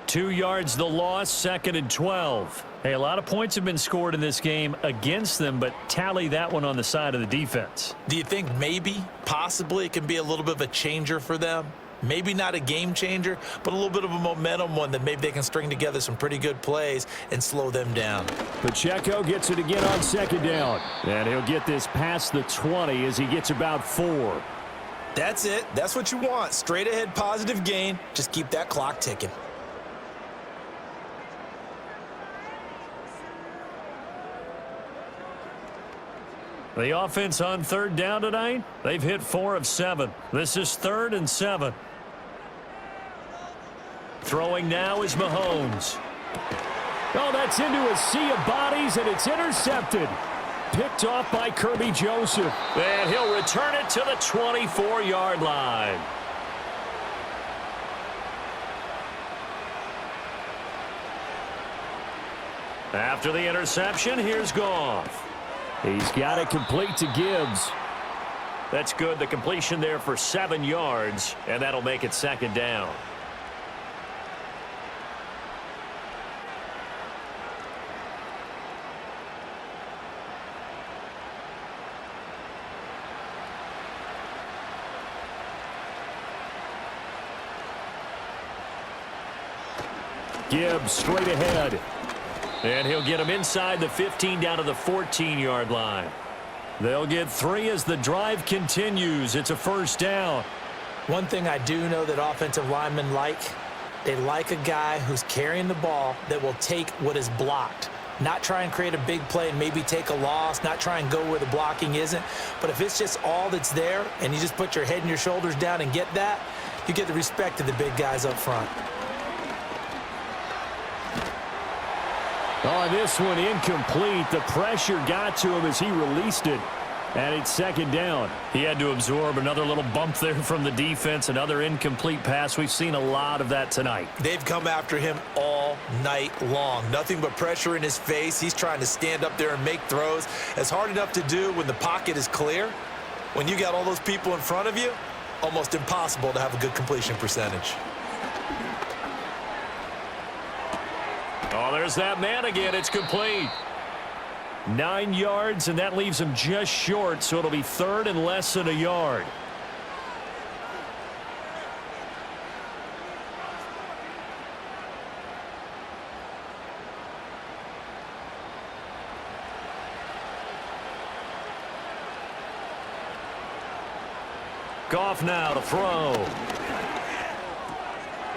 2 yards the loss, 2nd and 12. Hey, a lot of points have been scored in this game against them, but tally that one on the side of the defense. Do you think maybe, possibly, it can be a little bit of a changer for them? Maybe not a game changer, but a little bit of a momentum one that maybe they can string together some pretty good plays and slow them down. Pacheco gets it again on second down. And he'll get this past the 20 as he gets about 4. That's it. That's what you want. Straight ahead positive gain. Just keep that clock ticking. The offense on third down tonight, they've hit 4 of 7. This is 3rd and 7. Throwing now is Mahomes. Oh, that's into a sea of bodies, and it's intercepted. Picked off by Kirby Joseph. And he'll return it to the 24-yard line. After the interception, here's Goff. He's got it complete to Gibbs. That's good. The completion there for 7 yards, and that'll make it 2nd down. Gibbs straight ahead. And he'll get him inside the 15 down to the 14-yard line. They'll get 3 as the drive continues. It's a 1st down. One thing I do know that offensive linemen like, they like a guy who's carrying the ball that will take what is blocked. Not try and create a big play and maybe take a loss, not try and go where the blocking isn't. But if it's just all that's there and you just put your head and your shoulders down and get that, you get the respect of the big guys up front. Oh, this one incomplete. The pressure got to him as he released it. And it's 2nd down. He had to absorb another little bump there from the defense. Another incomplete pass. We've seen a lot of that tonight. They've come after him all night long. Nothing but pressure in his face. He's trying to stand up there and make throws. It's hard enough to do when the pocket is clear. When you got all those people in front of you, almost impossible to have a good completion percentage. Oh, there's that man again. It's complete. 9 yards, and that leaves him just short, so it'll be 3rd and less than a yard. Goff now to throw.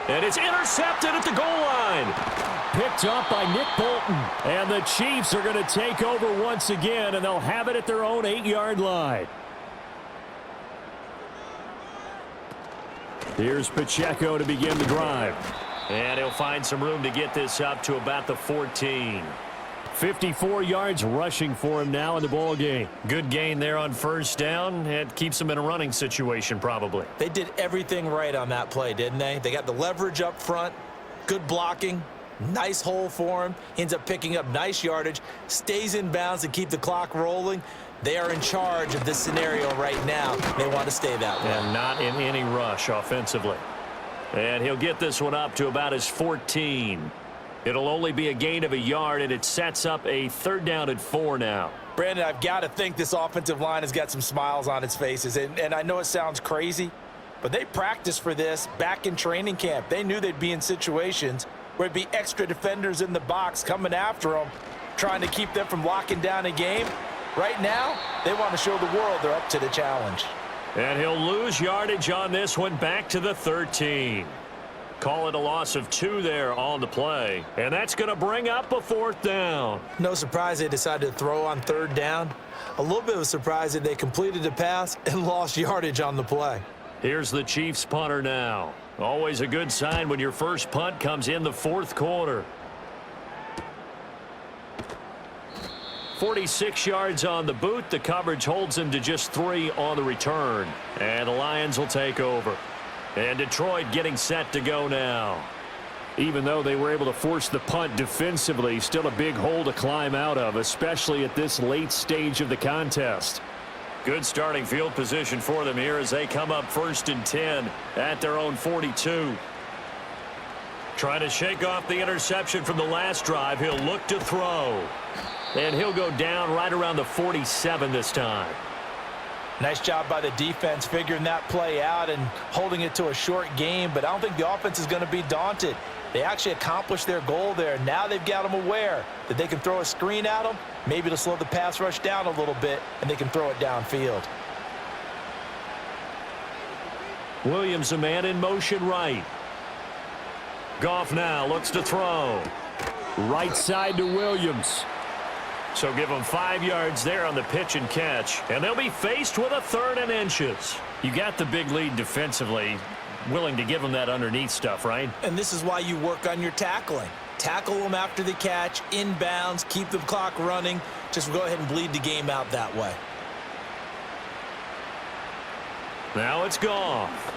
And it's intercepted at the goal line. Picked up by Nick Bolton. And the Chiefs are going to take over once again, and they'll have it at their own 8-yard line. Here's Pacheco to begin the drive. And he'll find some room to get this up to about the 14. 54 yards rushing for him now in the ball game. Good gain there on 1st down. It keeps him in a running situation probably. They did everything right on that play, didn't they? They got the leverage up front, good blocking, nice hole for him. He ends up picking up nice yardage, stays in bounds to keep the clock rolling. They are in charge of this scenario right now. They want to stay that way. And not in any rush offensively. And he'll get this one up to about his 14. It'll only be a gain of a yard, and it sets up a 3rd down and 4 now. Brandon, I've got to think this offensive line has got some smiles on its faces. And I know it sounds crazy, but they practiced for this back in training camp. They knew they'd be in situations where it'd be extra defenders in the box coming after them, trying to keep them from locking down a game. Right now, they want to show the world they're up to the challenge. And he'll lose yardage on this one back to the 13. Call it a loss of 2 there on the play. And that's going to bring up a 4th down. No surprise they decided to throw on 3rd down. A little bit of a surprise that they completed the pass and lost yardage on the play. Here's the Chiefs punter now. Always a good sign when your first punt comes in the 4th quarter. 46 yards on the boot. The coverage holds him to just 3 on the return. And the Lions will take over. And Detroit getting set to go now. Even though they were able to force the punt defensively, still a big hole to climb out of, especially at this late stage of the contest. Good starting field position for them here as they come up 1st and 10 at their own 42. Trying to shake off the interception from the last drive. He'll look to throw. And he'll go down right around the 47 this time. Nice job by the defense figuring that play out and holding it to a short game, but I don't think the offense is going to be daunted. They actually accomplished their goal there. Now they've got them aware that they can throw a screen at them, maybe to slow the pass rush down a little bit, and they can throw it downfield. Williams, a man in motion right. Goff now looks to throw. Right side to Williams. So give them 5 yards there on the pitch and catch, and they'll be faced with a 3rd and inches. You got the big lead defensively, willing to give them that underneath stuff, right? And this is why you work on your tackling. Tackle them after the catch, inbounds, keep the clock running. Just go ahead and bleed the game out that way. Now it's Goff.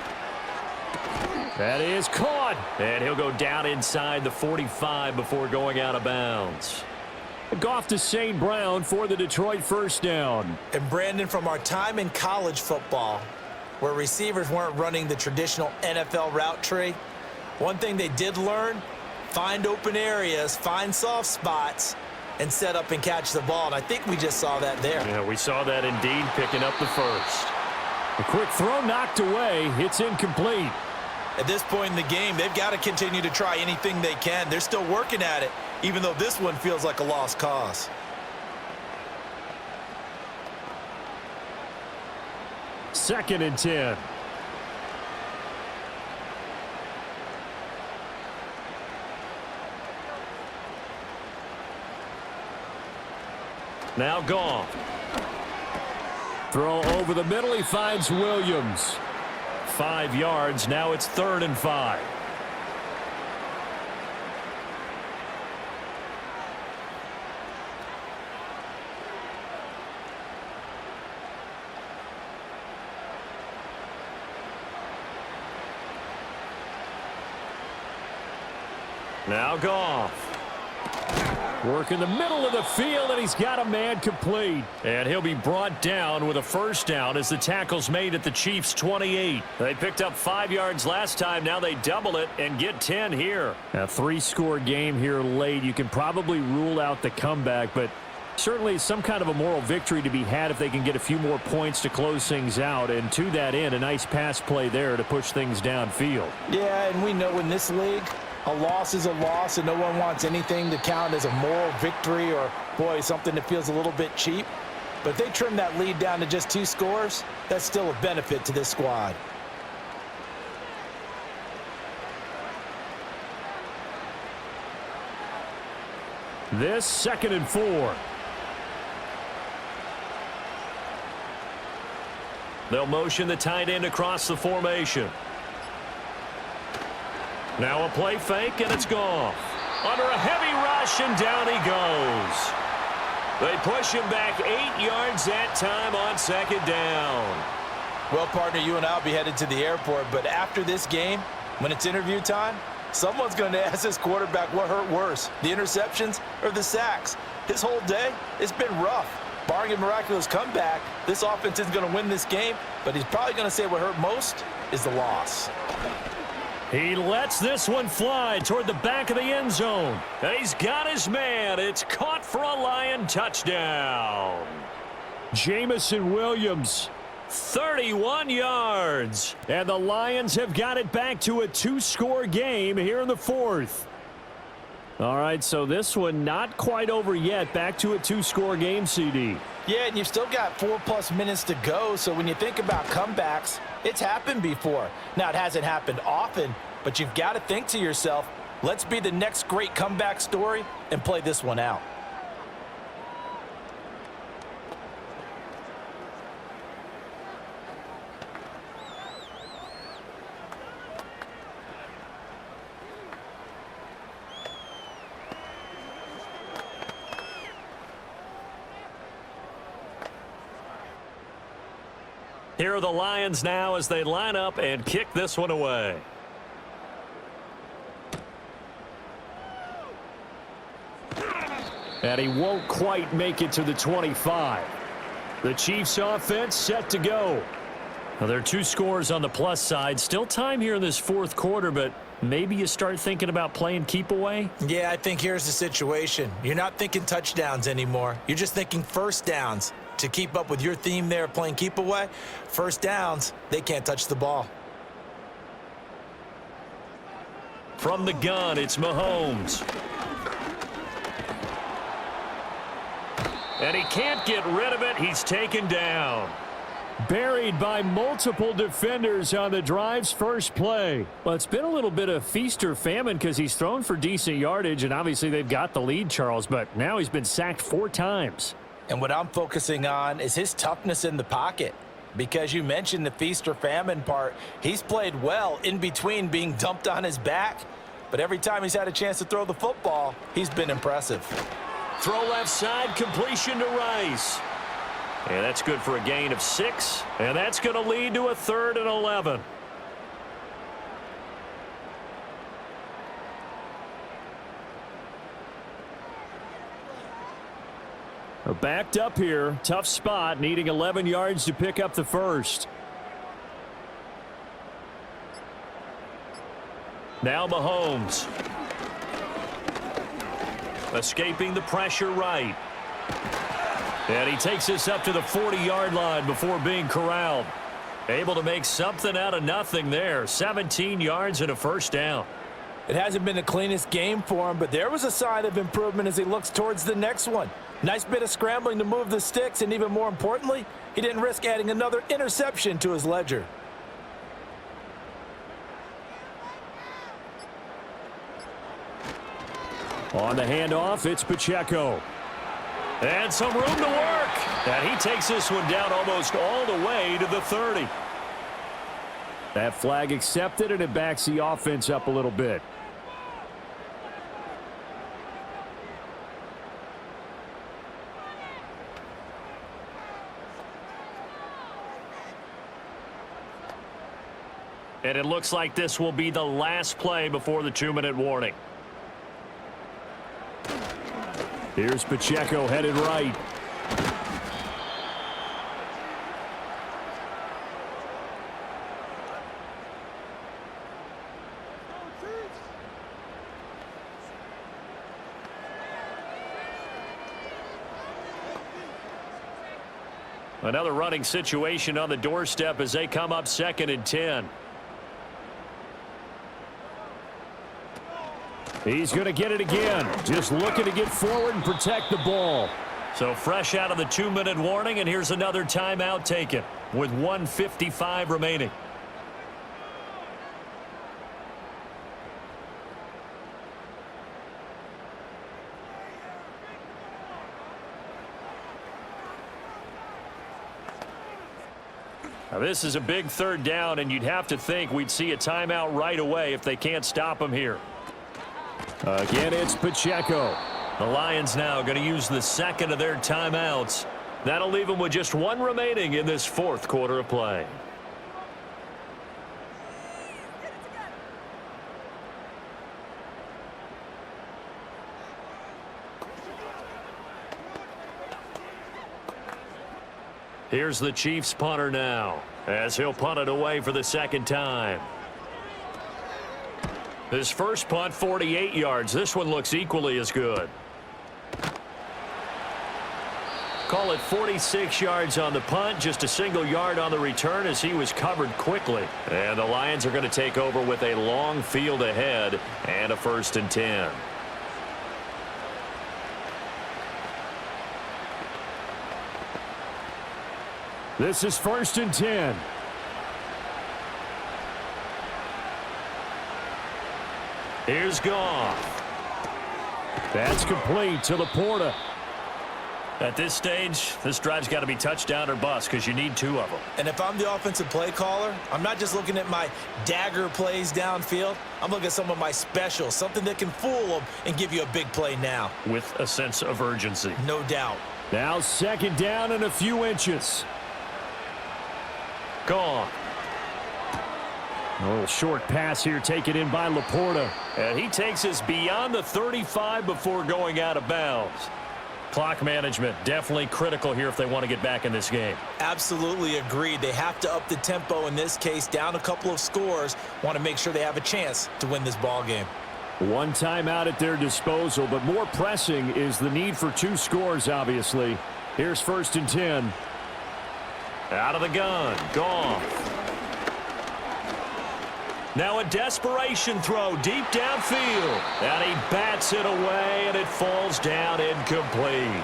That is caught, and he'll go down inside the 45 before going out of bounds. Goff to St. Brown for the Detroit first down. And Brandon, from our time in college football, where receivers weren't running the traditional NFL route tree, one thing they did learn, find open areas, find soft spots, and set up and catch the ball. And I think we just saw that there. Yeah, we saw that indeed, picking up the first. A quick throw knocked away. It's incomplete. At this point in the game, they've got to continue to try anything they can. They're still working at it, even though this one feels like a lost cause. Second and 10. Now Goff. Throw over the middle. He finds Williams. 5 yards. Now it's 3rd and 5. Now Goff. Work in the middle of the field, and he's got a man complete. And he'll be brought down with a first down as the tackle's made at the Chiefs' 28. They picked up 5 yards last time. Now they double it and get 10 here. A 3-score game here late. You can probably rule out the comeback, but certainly some kind of a moral victory to be had if they can get a few more points to close things out. And to that end, a nice pass play there to push things downfield. Yeah, and we know in this league, a loss is a loss, and no one wants anything to count as a moral victory or, boy, something that feels a little bit cheap. But if they trim that lead down to just 2 scores, that's still a benefit to this squad. This 2nd and 4. They'll motion the tight end across the formation. Now a play fake, and it's Goff. Under a heavy rush, and down he goes. They push him back 8 yards that time on 2nd down. Well, partner, you and I will be headed to the airport, but after this game, when it's interview time, someone's going to ask this quarterback what hurt worse, the interceptions or the sacks. His whole day, it's been rough. Barring a miraculous comeback, this offense isn't going to win this game, but he's probably going to say what hurt most is the loss. He lets this one fly toward the back of the end zone. And he's got his man. It's caught for a Lion touchdown. Jamison Williams, 31 yards. And the Lions have got it back to a 2-score game here in the 4th. All right, so this one not quite over yet. Back to a 2-score game, CD. Yeah, and you've still got 4+ minutes to go, so when you think about comebacks, it's happened before. Now, it hasn't happened often, but you've got to think to yourself, let's be the next great comeback story and play this one out. Here are the Lions now as they line up and kick this one away. And he won't quite make it to the 25. The Chiefs offense set to go. Now, there are 2 scores on the plus side. Still time here in this 4th quarter, but maybe you start thinking about playing keep away? Yeah, I think here's the situation. You're not thinking touchdowns anymore. You're just thinking first downs. To keep up with your theme there playing keep away, first downs, they can't touch the ball. From the gun, it's Mahomes. And he can't get rid of it. He's taken down. Buried by multiple defenders on the drive's first play. Well, it's been a little bit of feast or famine because he's thrown for decent yardage, and obviously they've got the lead, Charles, but now he's been sacked 4 times. And what I'm focusing on is his toughness in the pocket. Because you mentioned the feast or famine part, he's played well in between being dumped on his back. But every time he's had a chance to throw the football, he's been impressive. Throw left side, completion to Rice. And that's good for a gain of 6. And that's going to lead to a 3rd and 11. Backed up here. Tough spot, needing 11 yards to pick up the first. Now Mahomes. Escaping the pressure right. And he takes this up to the 40-yard line before being corralled. Able to make something out of nothing there. 17 yards and a first down. It hasn't been the cleanest game for him, but there was a sign of improvement as he looks towards the next one. Nice bit of scrambling to move the sticks, and even more importantly, he didn't risk adding another interception to his ledger. On the handoff, it's Pacheco. And some room to work. And he takes this one down almost all the way to the 30. That flag accepted, and it backs the offense up a little bit. And it looks like this will be the last play before the 2-minute warning. Here's Pacheco headed right. Another running situation on the doorstep as they come up 2nd and 10. He's going to get it again. Just looking to get forward and protect the ball. So fresh out of the 2-minute warning, and here's another timeout taken with 1:55 remaining. Now this is a big 3rd down, and you'd have to think we'd see a timeout right away if they can't stop him here. Again, it's Pacheco. The Lions now going to use the 2nd of their timeouts. That'll leave them with just 1 remaining in this 4th quarter of play. Here's the Chiefs punter now, as he'll punt it away for the 2nd time. His first punt, 48 yards. This one looks equally as good. Call it 46 yards on the punt, just a single yard on the return as he was covered quickly. And the Lions are going to take over with a long field ahead and a 1st and 10. This is 1st and 10. Here's Goff. That's complete to Laporta. At this stage, this drive's got to be touchdown or bust because you need 2 of them. And if I'm the offensive play caller, I'm not just looking at my dagger plays downfield. I'm looking at some of my specials, something that can fool them and give you a big play now. With a sense of urgency. No doubt. Now 2nd down and a few inches. Gone. A little short pass here taken in by Laporta. And he takes us beyond the 35 before going out of bounds. Clock management definitely critical here if they want to get back in this game. Absolutely agreed. They have to up the tempo in this case, down a couple of scores. Want to make sure they have a chance to win this ball game. 1 timeout at their disposal, but more pressing is the need for 2 scores, obviously. Here's 1st and 10. Out of the gun. Goff. Now a desperation throw deep downfield. And he bats it away, and it falls down incomplete.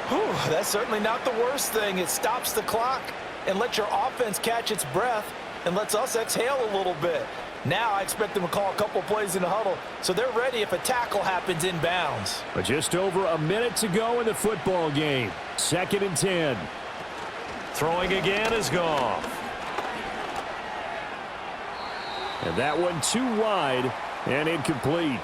Whew, that's certainly not the worst thing. It stops the clock and lets your offense catch its breath and lets us exhale a little bit. Now I expect them to call a couple plays in the huddle, so they're ready if a tackle happens inbounds. But just over a minute to go in the football game. 2nd and 10. Throwing again is Goff. And that one too wide and incomplete.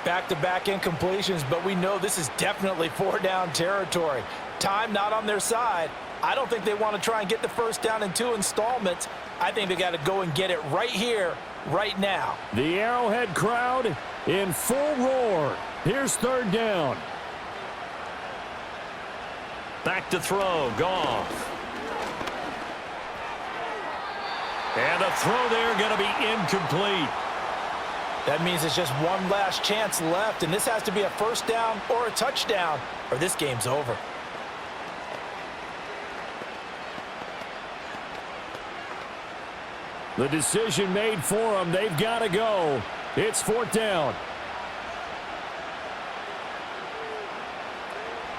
Back-to-back incompletions, but we know this is definitely 4-down territory. Time not on their side. I don't think they want to try and get the first down in 2 installments. I think they got to go and get it right here, right now. The Arrowhead crowd in full roar. Here's 3rd down. Back to throw. Goff. And a throw there going to be incomplete. That means it's just one last chance left, and this has to be a first down or a touchdown, or this game's over. The decision made for them. They've got to go. It's 4th down.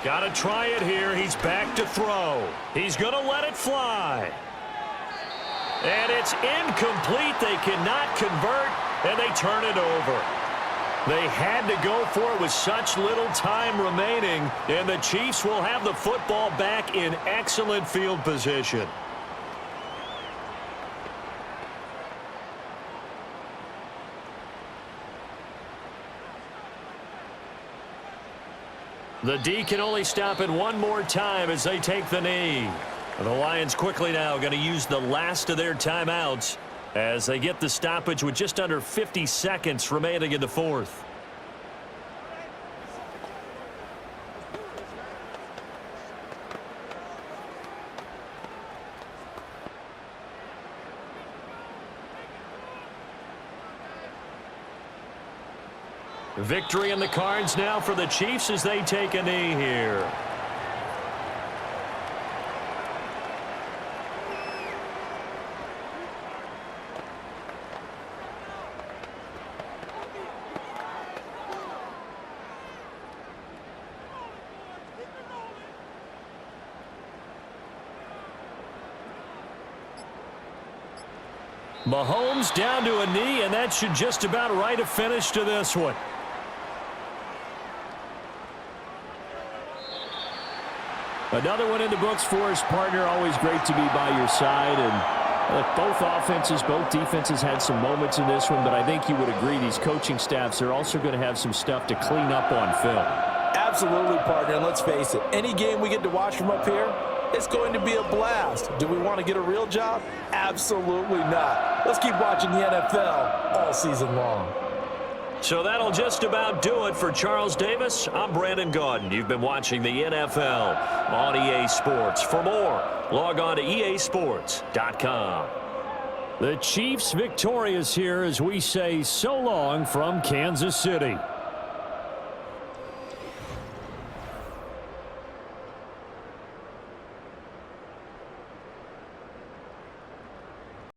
Got to try it here. He's back to throw. He's going to let it fly. And it's incomplete. They cannot convert, and they turn it over. They had to go for it with such little time remaining, and the Chiefs will have the football back in excellent field position. The D can only stop it one more time as they take the knee. The Lions quickly now going to use the last of their timeouts as they get the stoppage with just under 50 seconds remaining in the 4th. Victory in the cards now for the Chiefs as they take a knee here. Mahomes down to a knee, and that should just about write a finish to this one. Another one in the books for his partner. Always great to be by your side. And look, both offenses, both defenses had some moments in this one, but I think you would agree these coaching staffs are also going to have some stuff to clean up on film. Absolutely, partner. And let's face it, any game we get to watch from up here, it's going to be a blast. Do we want to get a real job? Absolutely not. Let's keep watching the NFL all season long. So that'll just about do it for Charles Davis. I'm Brandon Gaudin. You've been watching the NFL on EA Sports. For more, log on to easports.com. The Chiefs victorious here as we say so long from Kansas City.